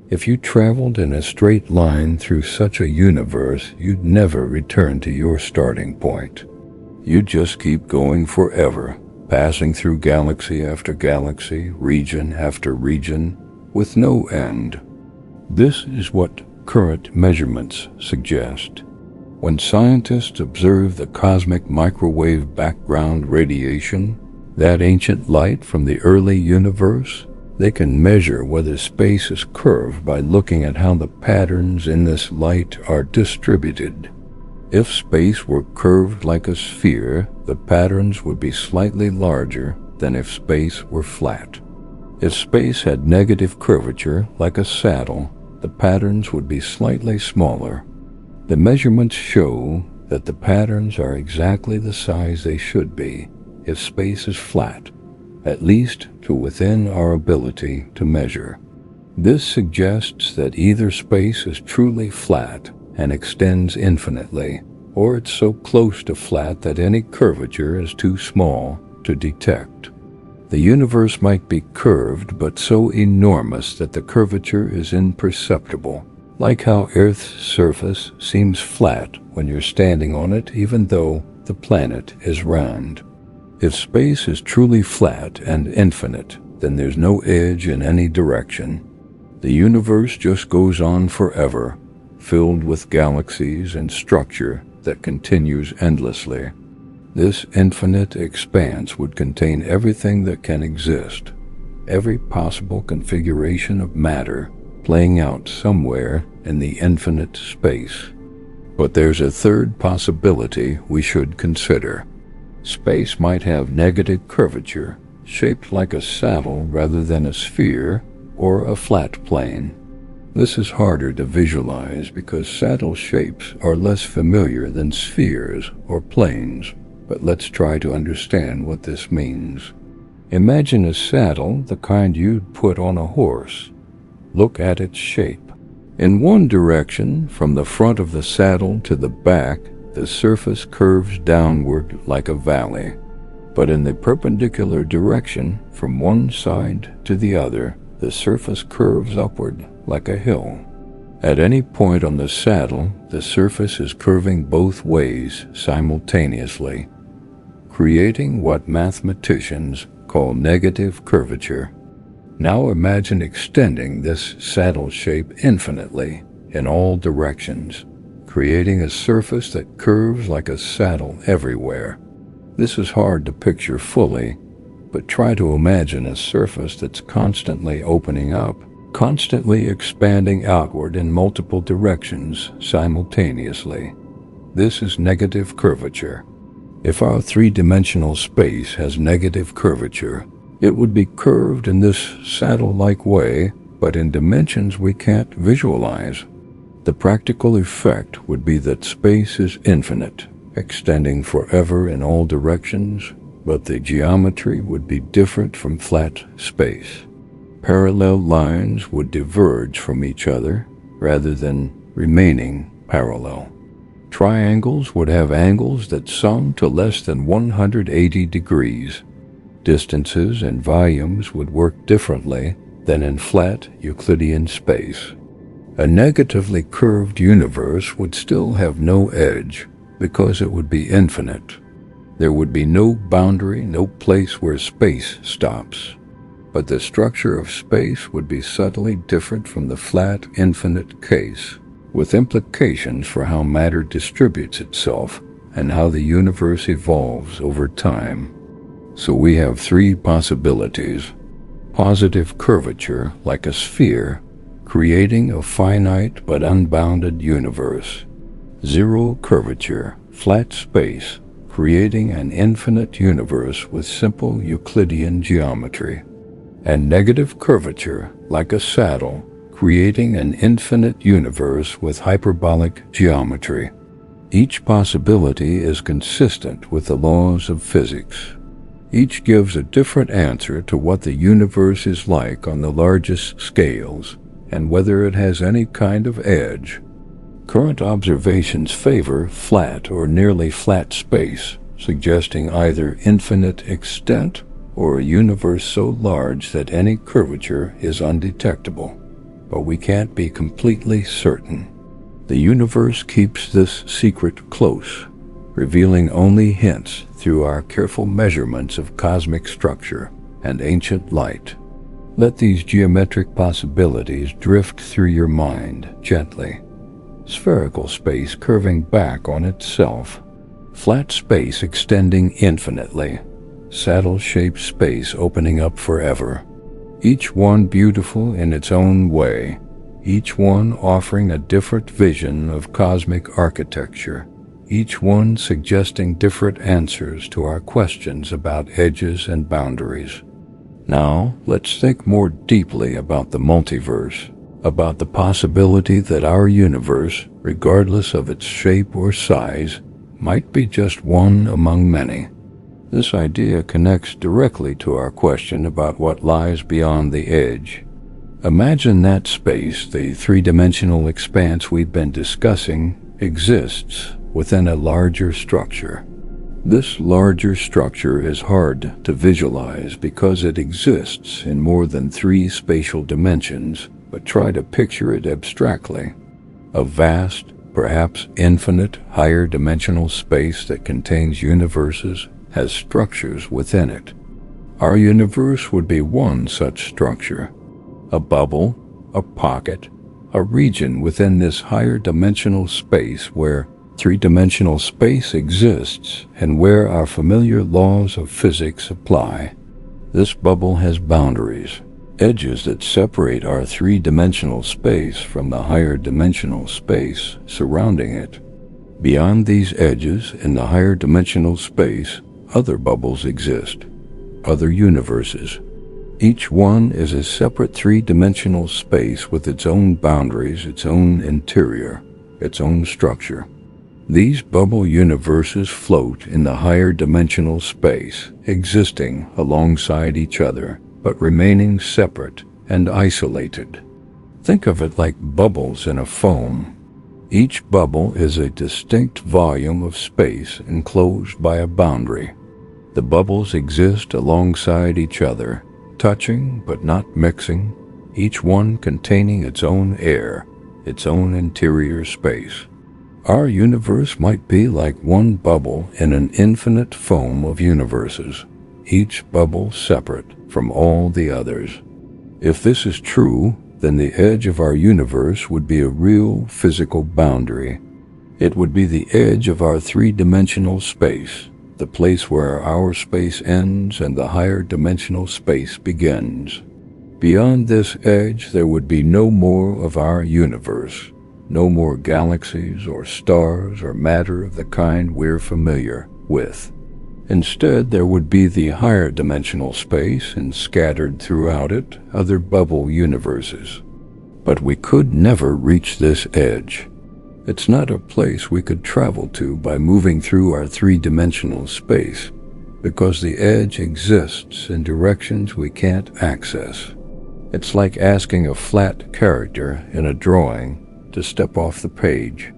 If you traveled in a straight line through such a universe, you'd never return to your starting point. You'd just keep going forever, passing through galaxy after galaxy, region after region, with no end. This is what current measurements suggest. When scientists observe the cosmic microwave background radiation, that ancient light from the early universe, they can measure whether space is curved by looking at how the patterns in this light are distributed. If space were curved like a sphere, the patterns would be slightly larger than if space were flat. If space had negative curvature, like a saddle, the patterns would be slightly smaller. The measurements show that the patterns are exactly the size they should be if space is flat, at least to within our ability to measure. This suggests that either space is truly flat and extends infinitely, or it's so close to flat that any curvature is too small to detect. The universe might be curved, but so enormous that the curvature is imperceptible, like how Earth's surface seems flat when you're standing on it, even though the planet is round. If space is truly flat and infinite, then there's no edge in any direction. The universe just goes on forever, filled with galaxies and structure that continues endlessly. This infinite expanse would contain everything that can exist, every possible configuration of matter playing out somewhere in the infinite space. But there's a third possibility we should consider. Space might have negative curvature, shaped like a saddle rather than a sphere or a flat plane. This is harder to visualize because saddle shapes are less familiar than spheres or planes, but let's try to understand what this means. Imagine a saddle, the kind you'd put on a horse. Look at its shape. In one direction, from the front of the saddle to the back, the surface curves downward like a valley. But in the perpendicular direction, from one side to the other, the surface curves upward like a hill. At any point on the saddle, the surface is curving both ways simultaneously, creating what mathematicians call negative curvature. Now imagine extending this saddle shape infinitely in all directions, creating a surface that curves like a saddle everywhere. This is hard to picture fully, but try to imagine a surface that's constantly opening up, constantly expanding outward in multiple directions simultaneously. This is negative curvature. If our three-dimensional space has negative curvature, it would be curved in this saddle-like way, but in dimensions we can't visualize. The practical effect would be that space is infinite, extending forever in all directions, but the geometry would be different from flat space. Parallel lines would diverge from each other rather than remaining parallel. Triangles would have angles that sum to less than 180 degrees. Distances and volumes would work differently than in flat Euclidean space. A negatively curved universe would still have no edge because it would be infinite. There would be no boundary, no place where space stops. But the structure of space would be subtly different from the flat, infinite case, with implications for how matter distributes itself and how the universe evolves over time. So we have three possibilities. Positive curvature, like a sphere, creating a finite but unbounded universe. Zero curvature, flat space, creating an infinite universe with simple Euclidean geometry. And negative curvature, like a saddle, creating an infinite universe with hyperbolic geometry. Each possibility is consistent with the laws of physics. Each gives a different answer to what the universe is like on the largest scales and whether it has any kind of edge. Current observations favor flat or nearly flat space, suggesting either infinite extent or a universe so large that any curvature is undetectable. But we can't be completely certain. The universe keeps this secret close, revealing only hints through our careful measurements of cosmic structure and ancient light. Let these geometric possibilities drift through your mind gently. Spherical space curving back on itself. Flat space extending infinitely. Saddle-shaped space opening up forever. Each one beautiful in its own way. Each one offering a different vision of cosmic architecture. Each one suggesting different answers to our questions about edges and boundaries. Now, let's think more deeply about the multiverse, about the possibility that our universe, regardless of its shape or size, might be just one among many. This idea connects directly to our question about what lies beyond the edge. Imagine that space, the three-dimensional expanse we've been discussing, exists within a larger structure. This larger structure is hard to visualize because it exists in more than three spatial dimensions, but try to picture it abstractly. A vast, perhaps infinite, higher dimensional space that contains universes has structures within it. Our universe would be one such structure. A bubble, a pocket, a region within this higher dimensional space where three-dimensional space exists and where our familiar laws of physics apply. This bubble has boundaries, edges that separate our three-dimensional space from the higher dimensional space surrounding it. Beyond these edges in the higher dimensional space, other bubbles exist, other universes. Each one is a separate three-dimensional space with its own boundaries, its own interior, its own structure. These bubble universes float in the higher dimensional space, existing alongside each other, but remaining separate and isolated. Think of it like bubbles in a foam. Each bubble is a distinct volume of space enclosed by a boundary. The bubbles exist alongside each other, touching but not mixing, each one containing its own air, its own interior space. Our universe might be like one bubble in an infinite foam of universes, each bubble separate from all the others. If this is true, then the edge of our universe would be a real physical boundary. It would be the edge of our three-dimensional space, the place where our space ends and the higher dimensional space begins. Beyond this edge, there would be no more of our universe, no more galaxies or stars or matter of the kind we're familiar with. Instead, there would be the higher dimensional space and scattered throughout it other bubble universes. But we could never reach this edge. It's not a place we could travel to by moving through our three-dimensional space, because the edge exists in directions we can't access. It's like asking a flat character in a drawing to step off the page.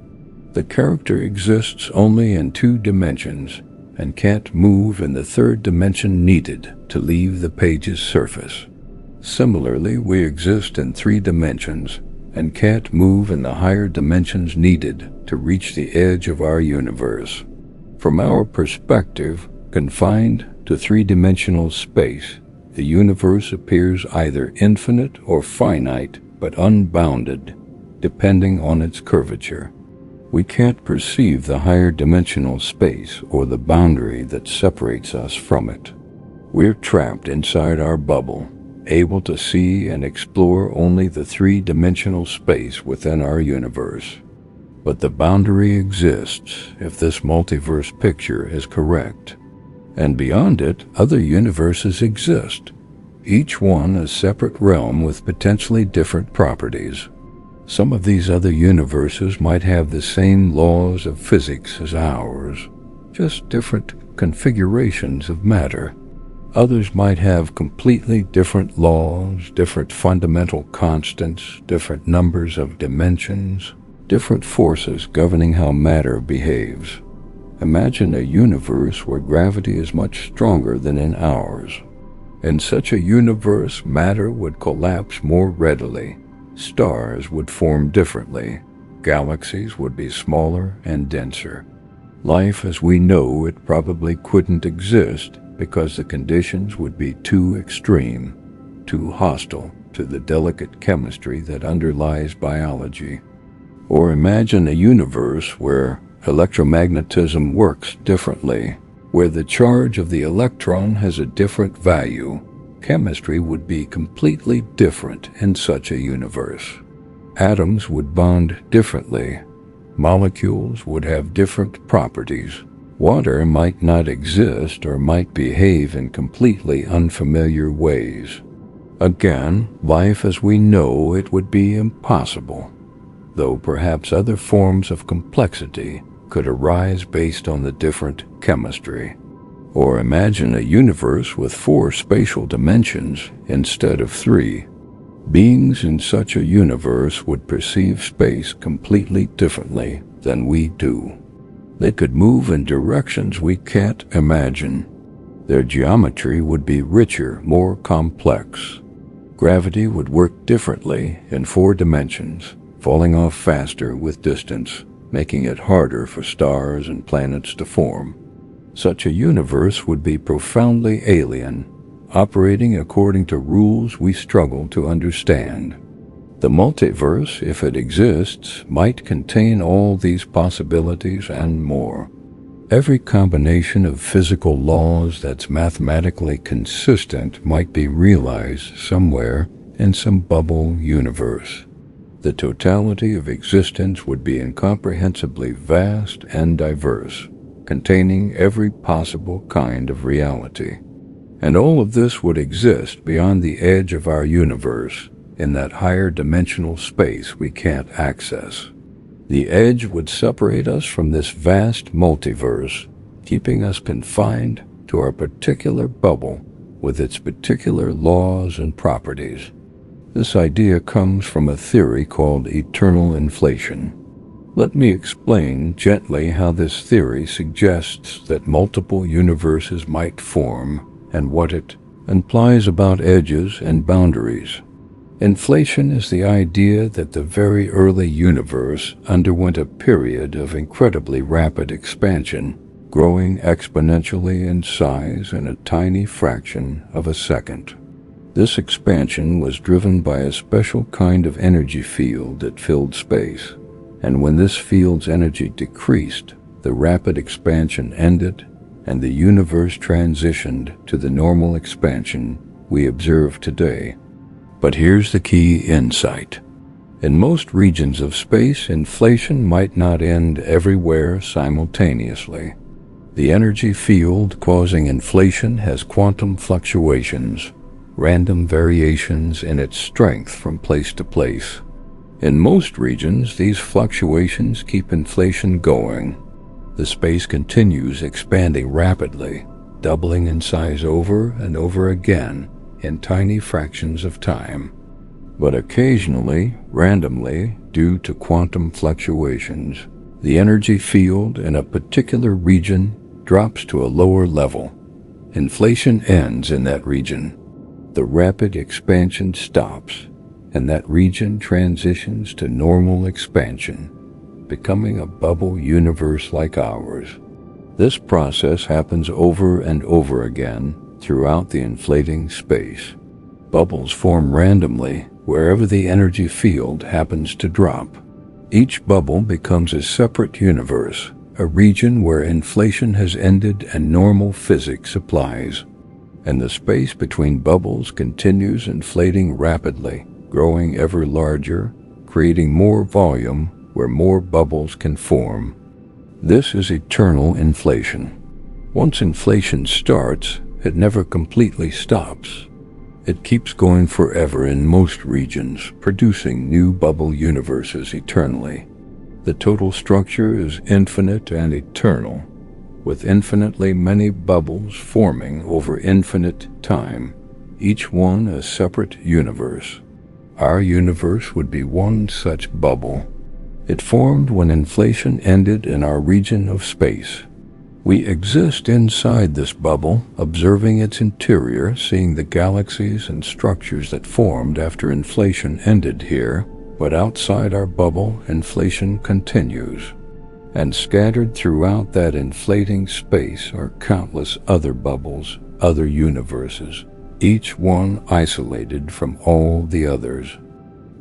The character exists only in 2 dimensions and can't move in the 3rd dimension needed to leave the page's surface. Similarly, we exist in 3 dimensions and can't move in the higher dimensions needed to reach the edge of our universe. From our perspective, confined to 3-dimensional space, the universe appears either infinite or finite, but unbounded, depending on its curvature. We can't perceive the higher dimensional space or the boundary that separates us from it. We're trapped inside our bubble, able to see and explore only the 3-dimensional space within our universe. But the boundary exists if this multiverse picture is correct. And beyond it, other universes exist, each one a separate realm with potentially different properties. Some of these other universes might have the same laws of physics as ours, just different configurations of matter. Others might have completely different laws, different fundamental constants, different numbers of dimensions, different forces governing how matter behaves. Imagine a universe where gravity is much stronger than in ours. In such a universe, matter would collapse more readily. Stars would form differently. Galaxies would be smaller and denser. Life as we know it probably couldn't exist because the conditions would be too extreme, too hostile to the delicate chemistry that underlies biology. Or imagine a universe where electromagnetism works differently, where the charge of the electron has a different value. Chemistry would be completely different in such a universe. Atoms would bond differently. Molecules would have different properties. Water might not exist or might behave in completely unfamiliar ways. Again, life as we know it would be impossible, though perhaps other forms of complexity could arise based on the different chemistry. Or imagine a universe with 4 spatial dimensions instead of 3. Beings in such a universe would perceive space completely differently than we do. They could move in directions we can't imagine. Their geometry would be richer, more complex. Gravity would work differently in 4 dimensions, falling off faster with distance, making it harder for stars and planets to form. Such a universe would be profoundly alien, operating according to rules we struggle to understand. The multiverse, if it exists, might contain all these possibilities and more. Every combination of physical laws that's mathematically consistent might be realized somewhere in some bubble universe. The totality of existence would be incomprehensibly vast and diverse, containing every possible kind of reality. And all of this would exist beyond the edge of our universe, in that higher dimensional space we can't access. The edge would separate us from this vast multiverse, keeping us confined to our particular bubble with its particular laws and properties. This idea comes from a theory called eternal inflation. Let me explain gently how this theory suggests that multiple universes might form and what it implies about edges and boundaries. Inflation is the idea that the very early universe underwent a period of incredibly rapid expansion, growing exponentially in size in a tiny fraction of a second. This expansion was driven by a special kind of energy field that filled space, and when this field's energy decreased, the rapid expansion ended, and the universe transitioned to the normal expansion we observe today. But here's the key insight. In most regions of space, inflation might not end everywhere simultaneously. The energy field causing inflation has quantum fluctuations, random variations in its strength from place to place. In most regions, these fluctuations keep inflation going. The space continues expanding rapidly, doubling in size over and over again in tiny fractions of time. But occasionally, randomly, due to quantum fluctuations, the energy field in a particular region drops to a lower level. Inflation ends in that region. The rapid expansion stops, and that region transitions to normal expansion, becoming a bubble universe like ours. This process happens over and over again throughout the inflating space. Bubbles form randomly wherever the energy field happens to drop. Each bubble becomes a separate universe, a region where inflation has ended and normal physics applies. And the space between bubbles continues inflating rapidly, growing ever larger, creating more volume where more bubbles can form. This is eternal inflation. Once inflation starts, it never completely stops. It keeps going forever in most regions, producing new bubble universes eternally. The total structure is infinite and eternal, with infinitely many bubbles forming over infinite time, each one a separate universe. Our universe would be one such bubble. It formed when inflation ended in our region of space. We exist inside this bubble, observing its interior, seeing the galaxies and structures that formed after inflation ended here, but outside our bubble, inflation continues. And scattered throughout that inflating space are countless other bubbles, other universes, each one isolated from all the others.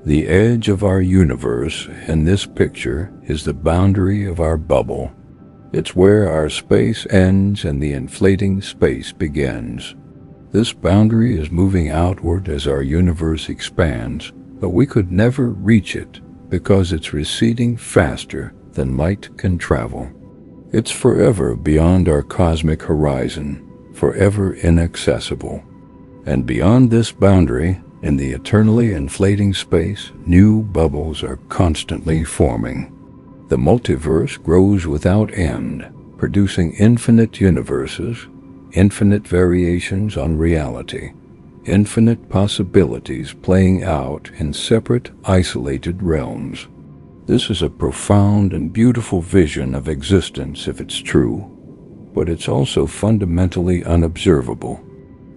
The edge of our universe in this picture is the boundary of our bubble. It's where our space ends and the inflating space begins. This boundary is moving outward as our universe expands, but we could never reach it because it's receding faster than light can travel. It's forever beyond our cosmic horizon, forever inaccessible. And beyond this boundary, in the eternally inflating space, new bubbles are constantly forming. The multiverse grows without end, producing infinite universes, infinite variations on reality, infinite possibilities playing out in separate, isolated realms. This is a profound and beautiful vision of existence if it's true, but it's also fundamentally unobservable.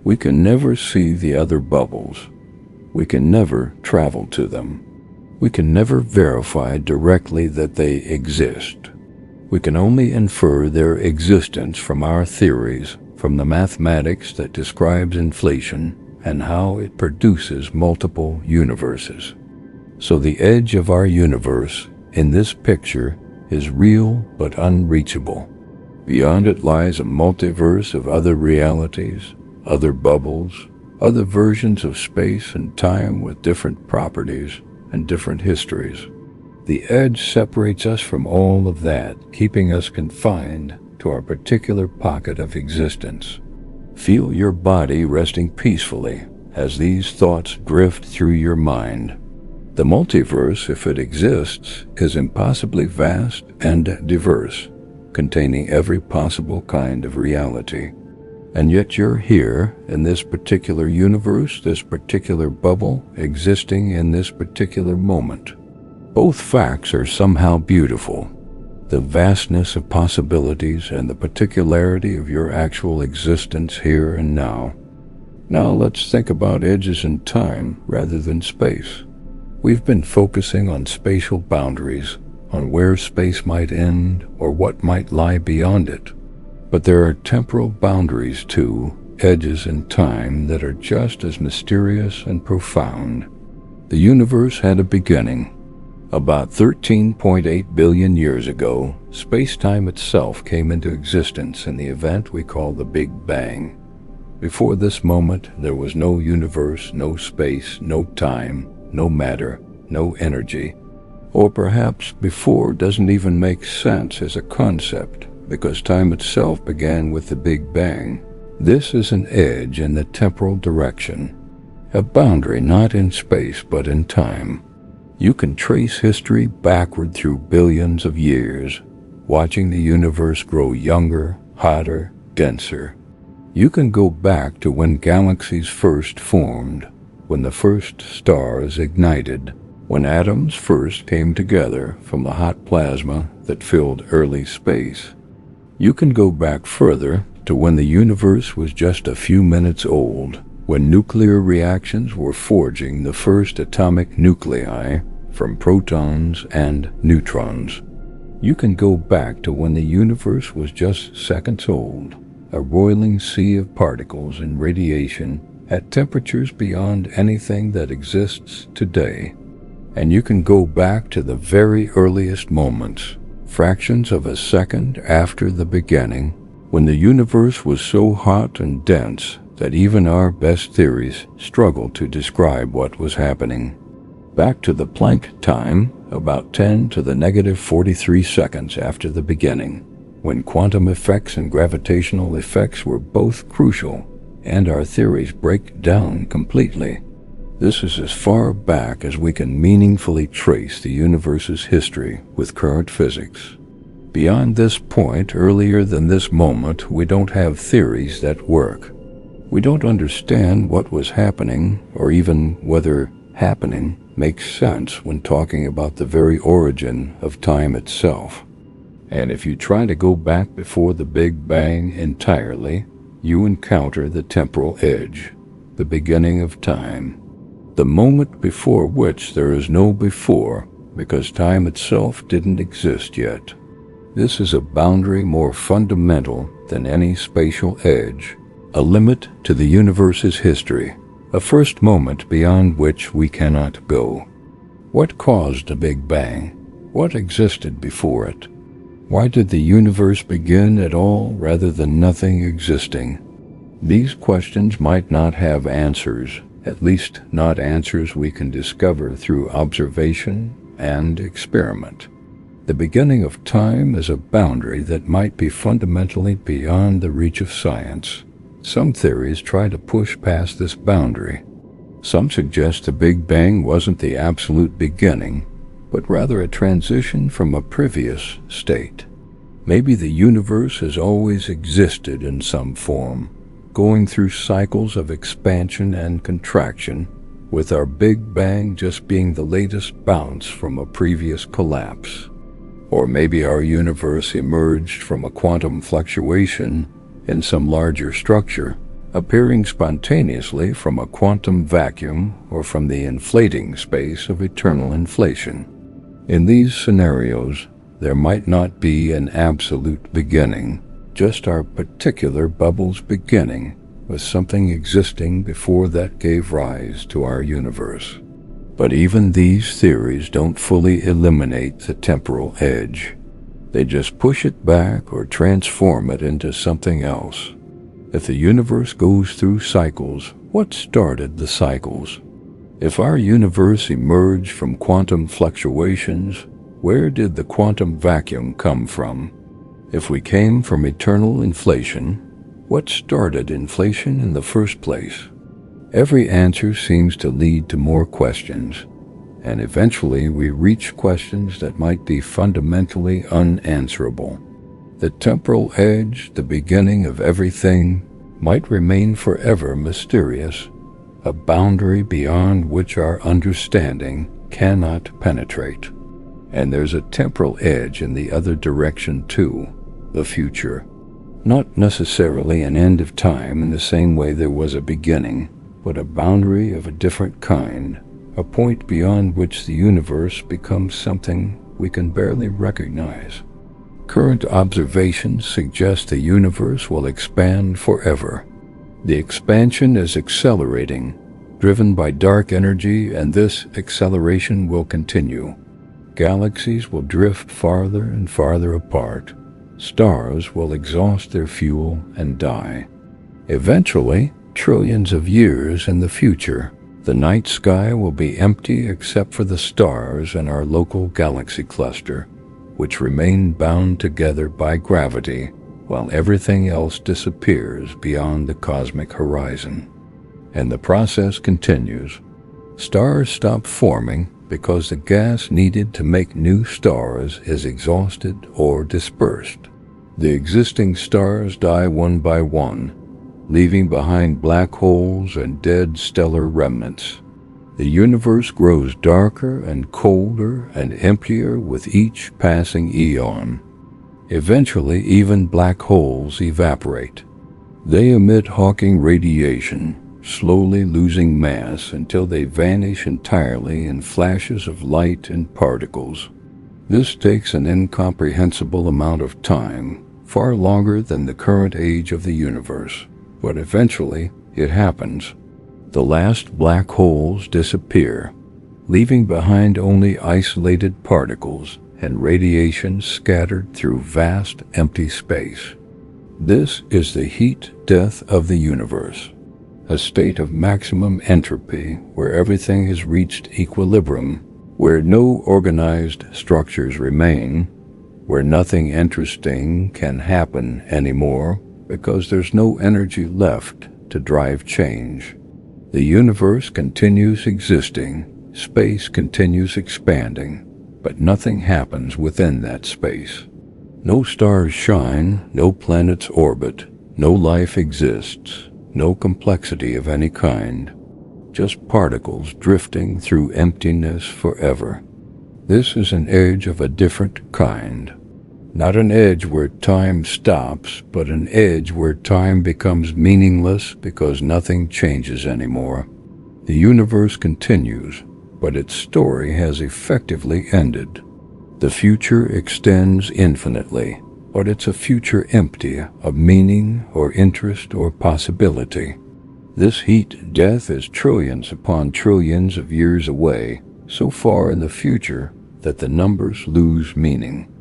We can never see the other bubbles. We can never travel to them. We can never verify directly that they exist. We can only infer their existence from our theories, from the mathematics that describes inflation and how it produces multiple universes. So the edge of our universe in this picture is real but unreachable. Beyond it lies a multiverse of other realities, other bubbles, other versions of space and time with different properties and different histories. The edge separates us from all of that, keeping us confined to our particular pocket of existence. Feel your body resting peacefully as these thoughts drift through your mind. The multiverse, if it exists, is impossibly vast and diverse, containing every possible kind of reality. And yet you're here in this particular universe, this particular bubble, existing in this particular moment. Both facts are somehow beautiful. The vastness of possibilities and the particularity of your actual existence here and now. Now let's think about edges in time rather than space. We've been focusing on spatial boundaries, on where space might end or what might lie beyond it. But there are temporal boundaries too, edges in time that are just as mysterious and profound. The universe had a beginning. About 13.8 billion years ago, space-time itself came into existence in the event we call the Big Bang. Before this moment, there was no universe, no space, no time, no matter, no energy. Or perhaps before doesn't even make sense as a concept, because time itself began with the Big Bang. This is an edge in the temporal direction, a boundary not in space but in time. You can trace history backward through billions of years, watching the universe grow younger, hotter, denser. You can go back to when galaxies first formed, when the first stars ignited, when atoms first came together from the hot plasma that filled early space. You can go back further to when the universe was just a few minutes old, when nuclear reactions were forging the first atomic nuclei from protons and neutrons. You can go back to when the universe was just seconds old, a roiling sea of particles and radiation at temperatures beyond anything that exists today. And you can go back to the very earliest moments, fractions of a second after the beginning, when the universe was so hot and dense that even our best theories struggle to describe what was happening. Back to the Planck time, about 10 to the negative 43 seconds after the beginning, when quantum effects and gravitational effects were both crucial, and our theories break down completely. This is as far back as we can meaningfully trace the universe's history with current physics. Beyond this point, earlier than this moment, we don't have theories that work. We don't understand what was happening, or even whether happening makes sense when talking about the very origin of time itself. And if you try to go back before the Big Bang entirely, you encounter the temporal edge, the beginning of time, the moment before which there is no before, because time itself didn't exist yet. This is a boundary more fundamental than any spatial edge, a limit to the universe's history, a first moment beyond which we cannot go. What caused the Big Bang? What existed before it? Why did the universe begin at all rather than nothing existing? These questions might not have answers, at least not answers we can discover through observation and experiment. The beginning of time is a boundary that might be fundamentally beyond the reach of science. Some theories try to push past this boundary. Some suggest the Big Bang wasn't the absolute beginning, but rather a transition from a previous state. Maybe the universe has always existed in some form, going through cycles of expansion and contraction, with our Big Bang just being the latest bounce from a previous collapse. Or maybe our universe emerged from a quantum fluctuation in some larger structure, appearing spontaneously from a quantum vacuum or from the inflating space of eternal inflation. In these scenarios, there might not be an absolute beginning, just our particular bubble's beginning, with something existing before that gave rise to our universe. But even these theories don't fully eliminate the temporal edge. They just push it back or transform it into something else. If the universe goes through cycles, what started the cycles? If our universe emerged from quantum fluctuations, where did the quantum vacuum come from? If we came from eternal inflation, what started inflation in the first place? Every answer seems to lead to more questions, and eventually we reach questions that might be fundamentally unanswerable. The temporal edge, the beginning of everything, might remain forever mysterious, a boundary beyond which our understanding cannot penetrate. And there's a temporal edge in the other direction too, the future. Not necessarily an end of time in the same way there was a beginning, but a boundary of a different kind, a point beyond which the universe becomes something we can barely recognize. Current observations suggest the universe will expand forever. The expansion is accelerating, driven by dark energy, and this acceleration will continue. Galaxies will drift farther and farther apart. Stars will exhaust their fuel and die. Eventually, trillions of years in the future, the night sky will be empty except for the stars in our local galaxy cluster, which remain bound together by gravity, while everything else disappears beyond the cosmic horizon. And the process continues. Stars stop forming, because the gas needed to make new stars is exhausted or dispersed. The existing stars die one by one, leaving behind black holes and dead stellar remnants. The universe grows darker and colder and emptier with each passing eon. Eventually, even black holes evaporate. They emit Hawking radiation, slowly losing mass until they vanish entirely in flashes of light and particles. This takes an incomprehensible amount of time, far longer than the current age of the universe, but eventually it happens. The last black holes disappear, leaving behind only isolated particles and radiation scattered through vast empty space. This is the heat death of the universe, a state of maximum entropy where everything has reached equilibrium, where no organized structures remain, where nothing interesting can happen anymore because there's no energy left to drive change. The universe continues existing, space continues expanding, but nothing happens within that space. No stars shine, no planets orbit, no life exists, no complexity of any kind, just particles drifting through emptiness forever. This is an edge of a different kind. Not an edge where time stops, but an edge where time becomes meaningless because nothing changes anymore. The universe continues, but its story has effectively ended. The future extends infinitely, but it's a future empty of meaning or interest or possibility. This heat death is trillions upon trillions of years away, so far in the future that the numbers lose meaning.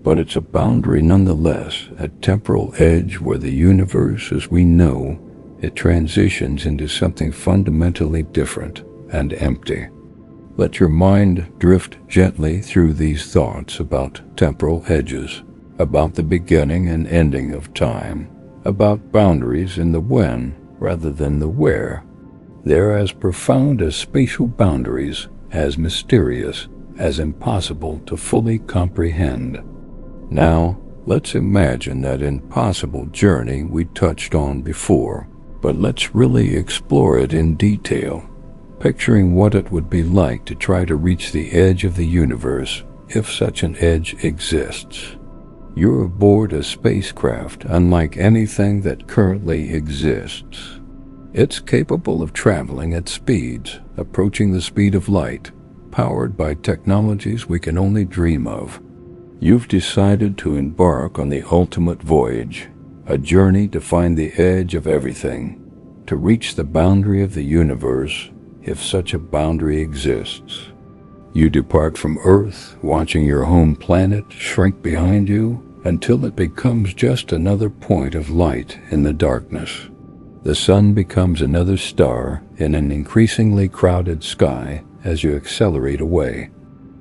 But it's a boundary nonetheless, a temporal edge where the universe as we know it transitions into something fundamentally different and empty. Let your mind drift gently through these thoughts about temporal edges, about the beginning and ending of time, about boundaries in the when rather than the where. They're as profound as spatial boundaries, as mysterious, as impossible to fully comprehend. Now, let's imagine that impossible journey we touched on before, but let's really explore it in detail, picturing what it would be like to try to reach the edge of the universe, if such an edge exists. You're aboard a spacecraft unlike anything that currently exists. It's capable of traveling at speeds approaching the speed of light, powered by technologies we can only dream of. You've decided to embark on the ultimate voyage, a journey to find the edge of everything, to reach the boundary of the universe, if such a boundary exists. You depart from Earth, watching your home planet shrink behind you until it becomes just another point of light in the darkness. The sun becomes another star in an increasingly crowded sky as you accelerate away.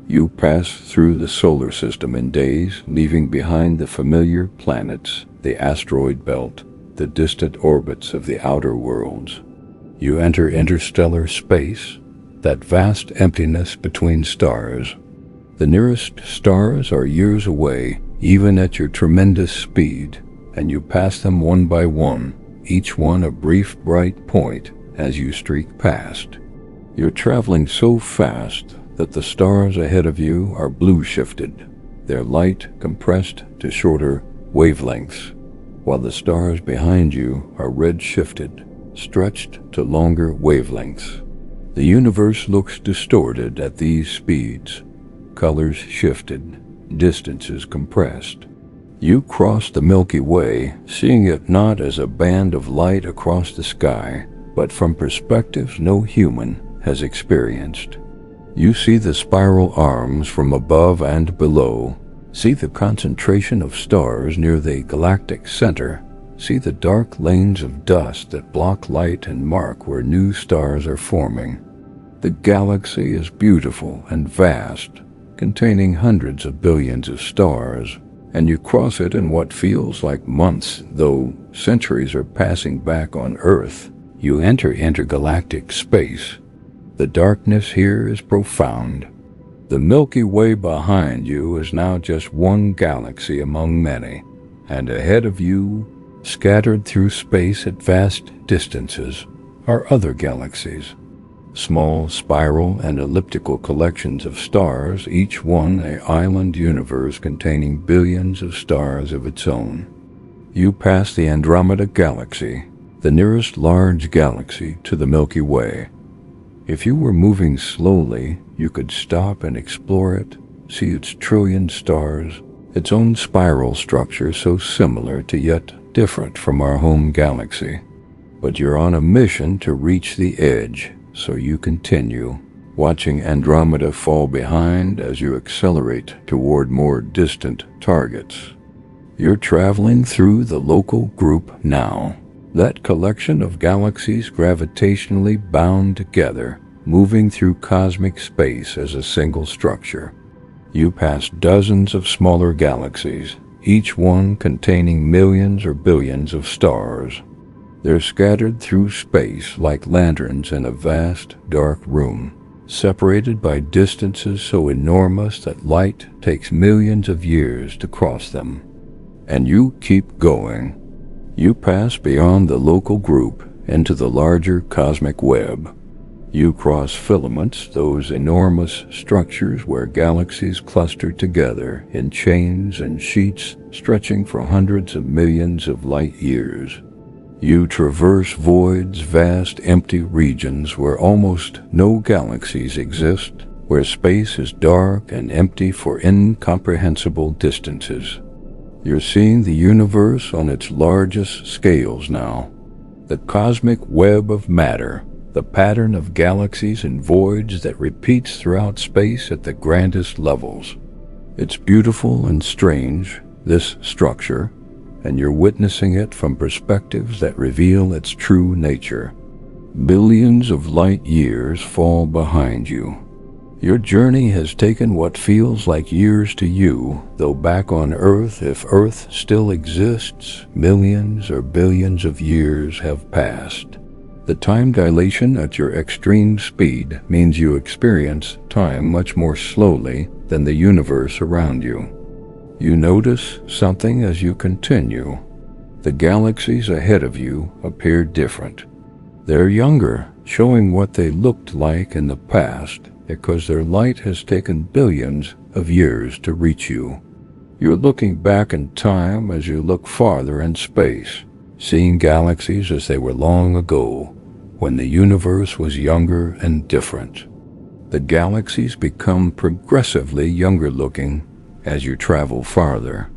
You pass through the solar system in days, leaving behind the familiar planets, the asteroid belt, the distant orbits of the outer worlds. You enter interstellar space, that vast emptiness between stars. The nearest stars are years away, even at your tremendous speed, and you pass them one by one, each one a brief, bright point as you streak past. You're traveling so fast that the stars ahead of you are blue-shifted, their light compressed to shorter wavelengths, while the stars behind you are red-shifted, stretched to longer wavelengths. The universe looks distorted at these speeds, colors shifted, distances compressed. You cross the Milky Way, seeing it not as a band of light across the sky, but from perspectives no human has experienced. You see the spiral arms from above and below, see the concentration of stars near the galactic center, see the dark lanes of dust that block light and mark where new stars are forming. The galaxy is beautiful and vast, containing hundreds of billions of stars, and you cross it in what feels like months, though centuries are passing back on Earth. You enter intergalactic space. The darkness here is profound. The Milky Way behind you is now just one galaxy among many, and ahead of you, scattered through space at vast distances, are other galaxies. Small spiral and elliptical collections of stars, each one an island universe containing billions of stars of its own. You pass the Andromeda Galaxy, the nearest large galaxy to the Milky Way. If you were moving slowly, you could stop and explore it, see its trillion stars, its own spiral structure so similar to yet different from our home galaxy. But you're on a mission to reach the edge, so you continue, watching Andromeda fall behind as you accelerate toward more distant targets. You're traveling through the local group now, that collection of galaxies gravitationally bound together, moving through cosmic space as a single structure. You pass dozens of smaller galaxies, each one containing millions or billions of stars. They're scattered through space like lanterns in a vast, dark room, separated by distances so enormous that light takes millions of years to cross them. And you keep going. You pass beyond the local group into the larger cosmic web. You cross filaments, those enormous structures where galaxies cluster together in chains and sheets stretching for hundreds of millions of light years. You traverse voids, vast empty regions where almost no galaxies exist, where space is dark and empty for incomprehensible distances. You're seeing the universe on its largest scales now. The cosmic web of matter, the pattern of galaxies and voids that repeats throughout space at the grandest levels. It's beautiful and strange, this structure, and you're witnessing it from perspectives that reveal its true nature. Billions of light years fall behind you. Your journey has taken what feels like years to you, though back on Earth, if Earth still exists, millions or billions of years have passed. The time dilation at your extreme speed means you experience time much more slowly than the universe around you. You notice something as you continue. The galaxies ahead of you appear different. They're younger, showing what they looked like in the past, because their light has taken billions of years to reach you. You're looking back in time as you look farther in space, seeing galaxies as they were long ago, when the universe was younger and different. The galaxies become progressively younger looking as you travel farther.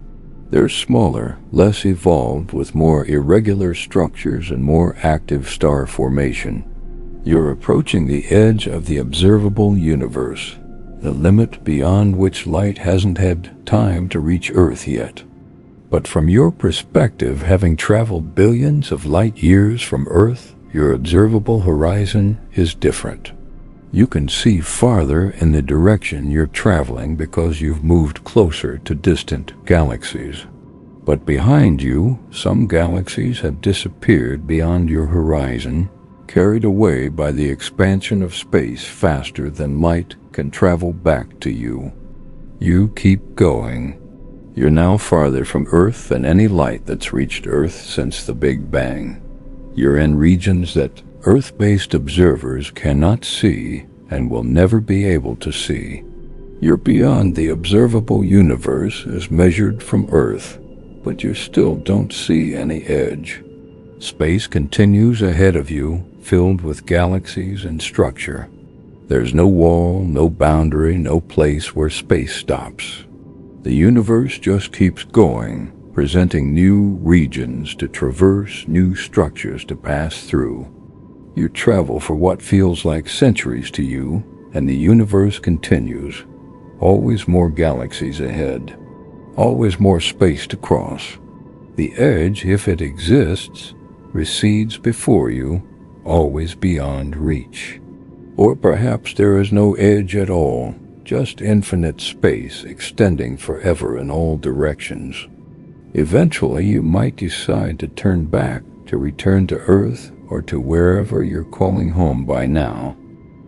They're smaller, less evolved, with more irregular structures and more active star formation. You're approaching the edge of the observable universe, the limit beyond which light hasn't had time to reach Earth yet. But from your perspective, having traveled billions of light years from Earth, your observable horizon is different. You can see farther in the direction you're traveling because you've moved closer to distant galaxies. But behind you, some galaxies have disappeared beyond your horizon, carried away by the expansion of space faster than light can travel back to you. You keep going. You're now farther from Earth than any light that's reached Earth since the Big Bang. You're in regions that Earth-based observers cannot see and will never be able to see. You're beyond the observable universe as measured from Earth, but you still don't see any edge. Space continues ahead of you, filled with galaxies and structure. There's no wall, no boundary, no place where space stops. The universe just keeps going, presenting new regions to traverse, new structures to pass through. You travel for what feels like centuries to you, and the universe continues. Always more galaxies ahead. Always more space to cross. The edge, if it exists, recedes before you, always beyond reach. Or perhaps there is no edge at all, just infinite space extending forever in all directions. Eventually, you might decide to turn back, to return to Earth or to wherever you're calling home by now.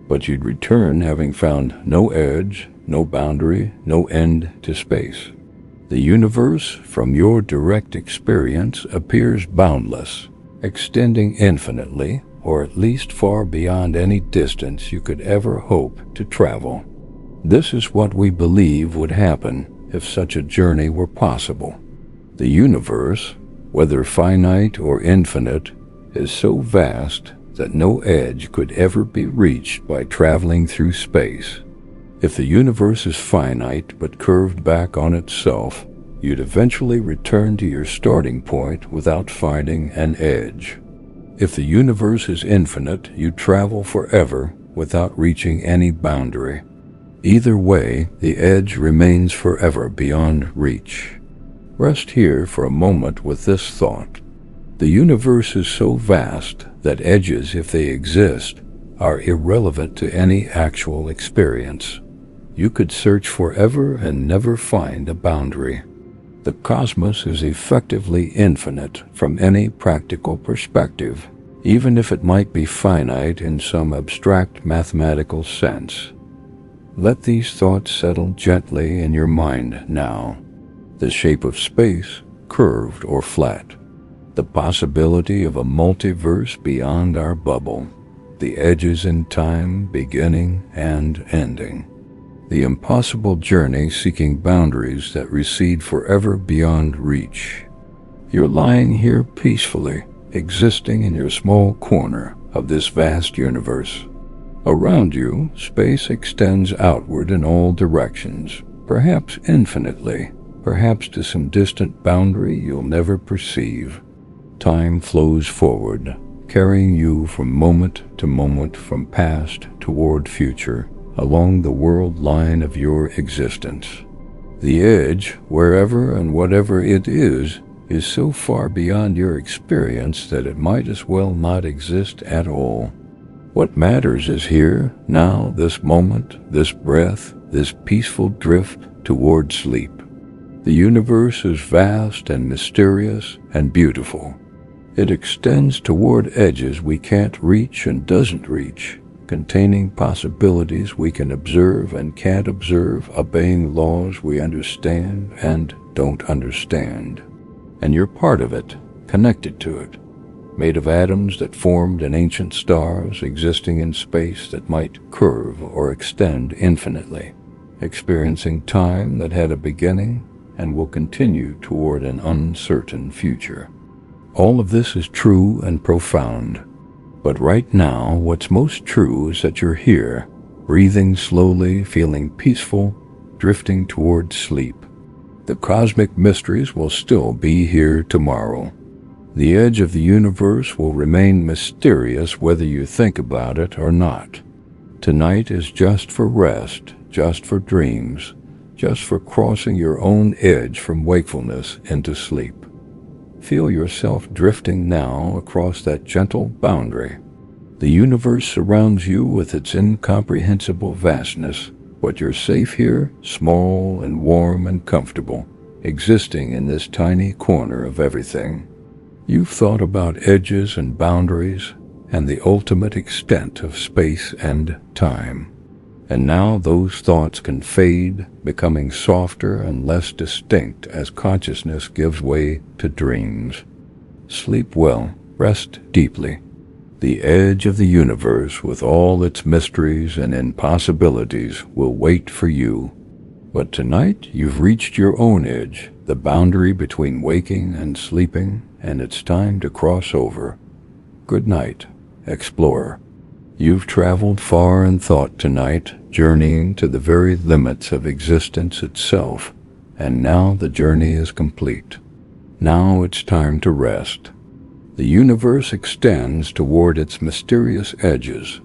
But you'd return having found no edge, no boundary, no end to space. The universe, from your direct experience, appears boundless, extending infinitely, or at least far beyond any distance you could ever hope to travel. This is what we believe would happen if such a journey were possible. The universe, whether finite or infinite, is so vast that no edge could ever be reached by traveling through space. If the universe is finite but curved back on itself, you'd eventually return to your starting point without finding an edge. If the universe is infinite, you travel forever without reaching any boundary. Either way, the edge remains forever beyond reach. Rest here for a moment with this thought. The universe is so vast that edges, if they exist, are irrelevant to any actual experience. You could search forever and never find a boundary. The cosmos is effectively infinite from any practical perspective, even if it might be finite in some abstract mathematical sense. Let these thoughts settle gently in your mind now. The shape of space, curved or flat. The possibility of a multiverse beyond our bubble. The edges in time, beginning and ending. The impossible journey seeking boundaries that recede forever beyond reach. You're lying here peacefully, existing in your small corner of this vast universe. Around you, space extends outward in all directions, perhaps infinitely, perhaps to some distant boundary you'll never perceive. Time flows forward, carrying you from moment to moment, from past toward future, along the world line of your existence. The edge, wherever and whatever it is so far beyond your experience that it might as well not exist at all. What matters is here, now, this moment, this breath, this peaceful drift toward sleep. The universe is vast and mysterious and beautiful. It extends toward edges we can't reach and doesn't reach, containing possibilities we can observe and can't observe, obeying laws we understand and don't understand. And you're part of it, connected to it, made of atoms that formed in ancient stars, existing in space that might curve or extend infinitely, experiencing time that had a beginning and will continue toward an uncertain future. All of this is true and profound. But right now, what's most true is that you're here, breathing slowly, feeling peaceful, drifting toward sleep. The cosmic mysteries will still be here tomorrow. The edge of the universe will remain mysterious whether you think about it or not. Tonight is just for rest, just for dreams, just for crossing your own edge from wakefulness into sleep. Feel yourself drifting now across that gentle boundary. The universe surrounds you with its incomprehensible vastness, but you're safe here, small and warm and comfortable, existing in this tiny corner of everything. You've thought about edges and boundaries and the ultimate extent of space and time. And now those thoughts can fade, becoming softer and less distinct as consciousness gives way to dreams. Sleep well, rest deeply. The edge of the universe, with all its mysteries and impossibilities, will wait for you. But tonight you've reached your own edge, the boundary between waking and sleeping, and it's time to cross over. Good night, explorer. You've traveled far in thought tonight, journeying to the very limits of existence itself, and now the journey is complete. Now it's time to rest. The universe extends toward its mysterious edges.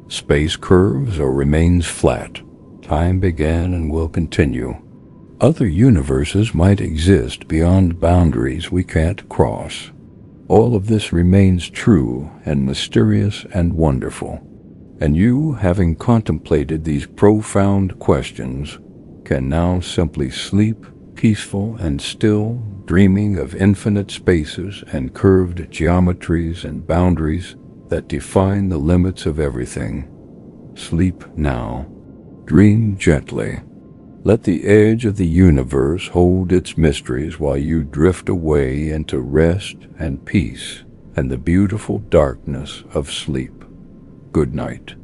Space curves or remains flat. Time began and will continue. Other universes might exist beyond boundaries we can't cross. All of this remains true and mysterious and wonderful. And you, having contemplated these profound questions, can now simply sleep, peaceful and still, dreaming of infinite spaces and curved geometries and boundaries that define the limits of everything. Sleep now. Dream gently. Let the edge of the universe hold its mysteries while you drift away into rest and peace and the beautiful darkness of sleep. Good night.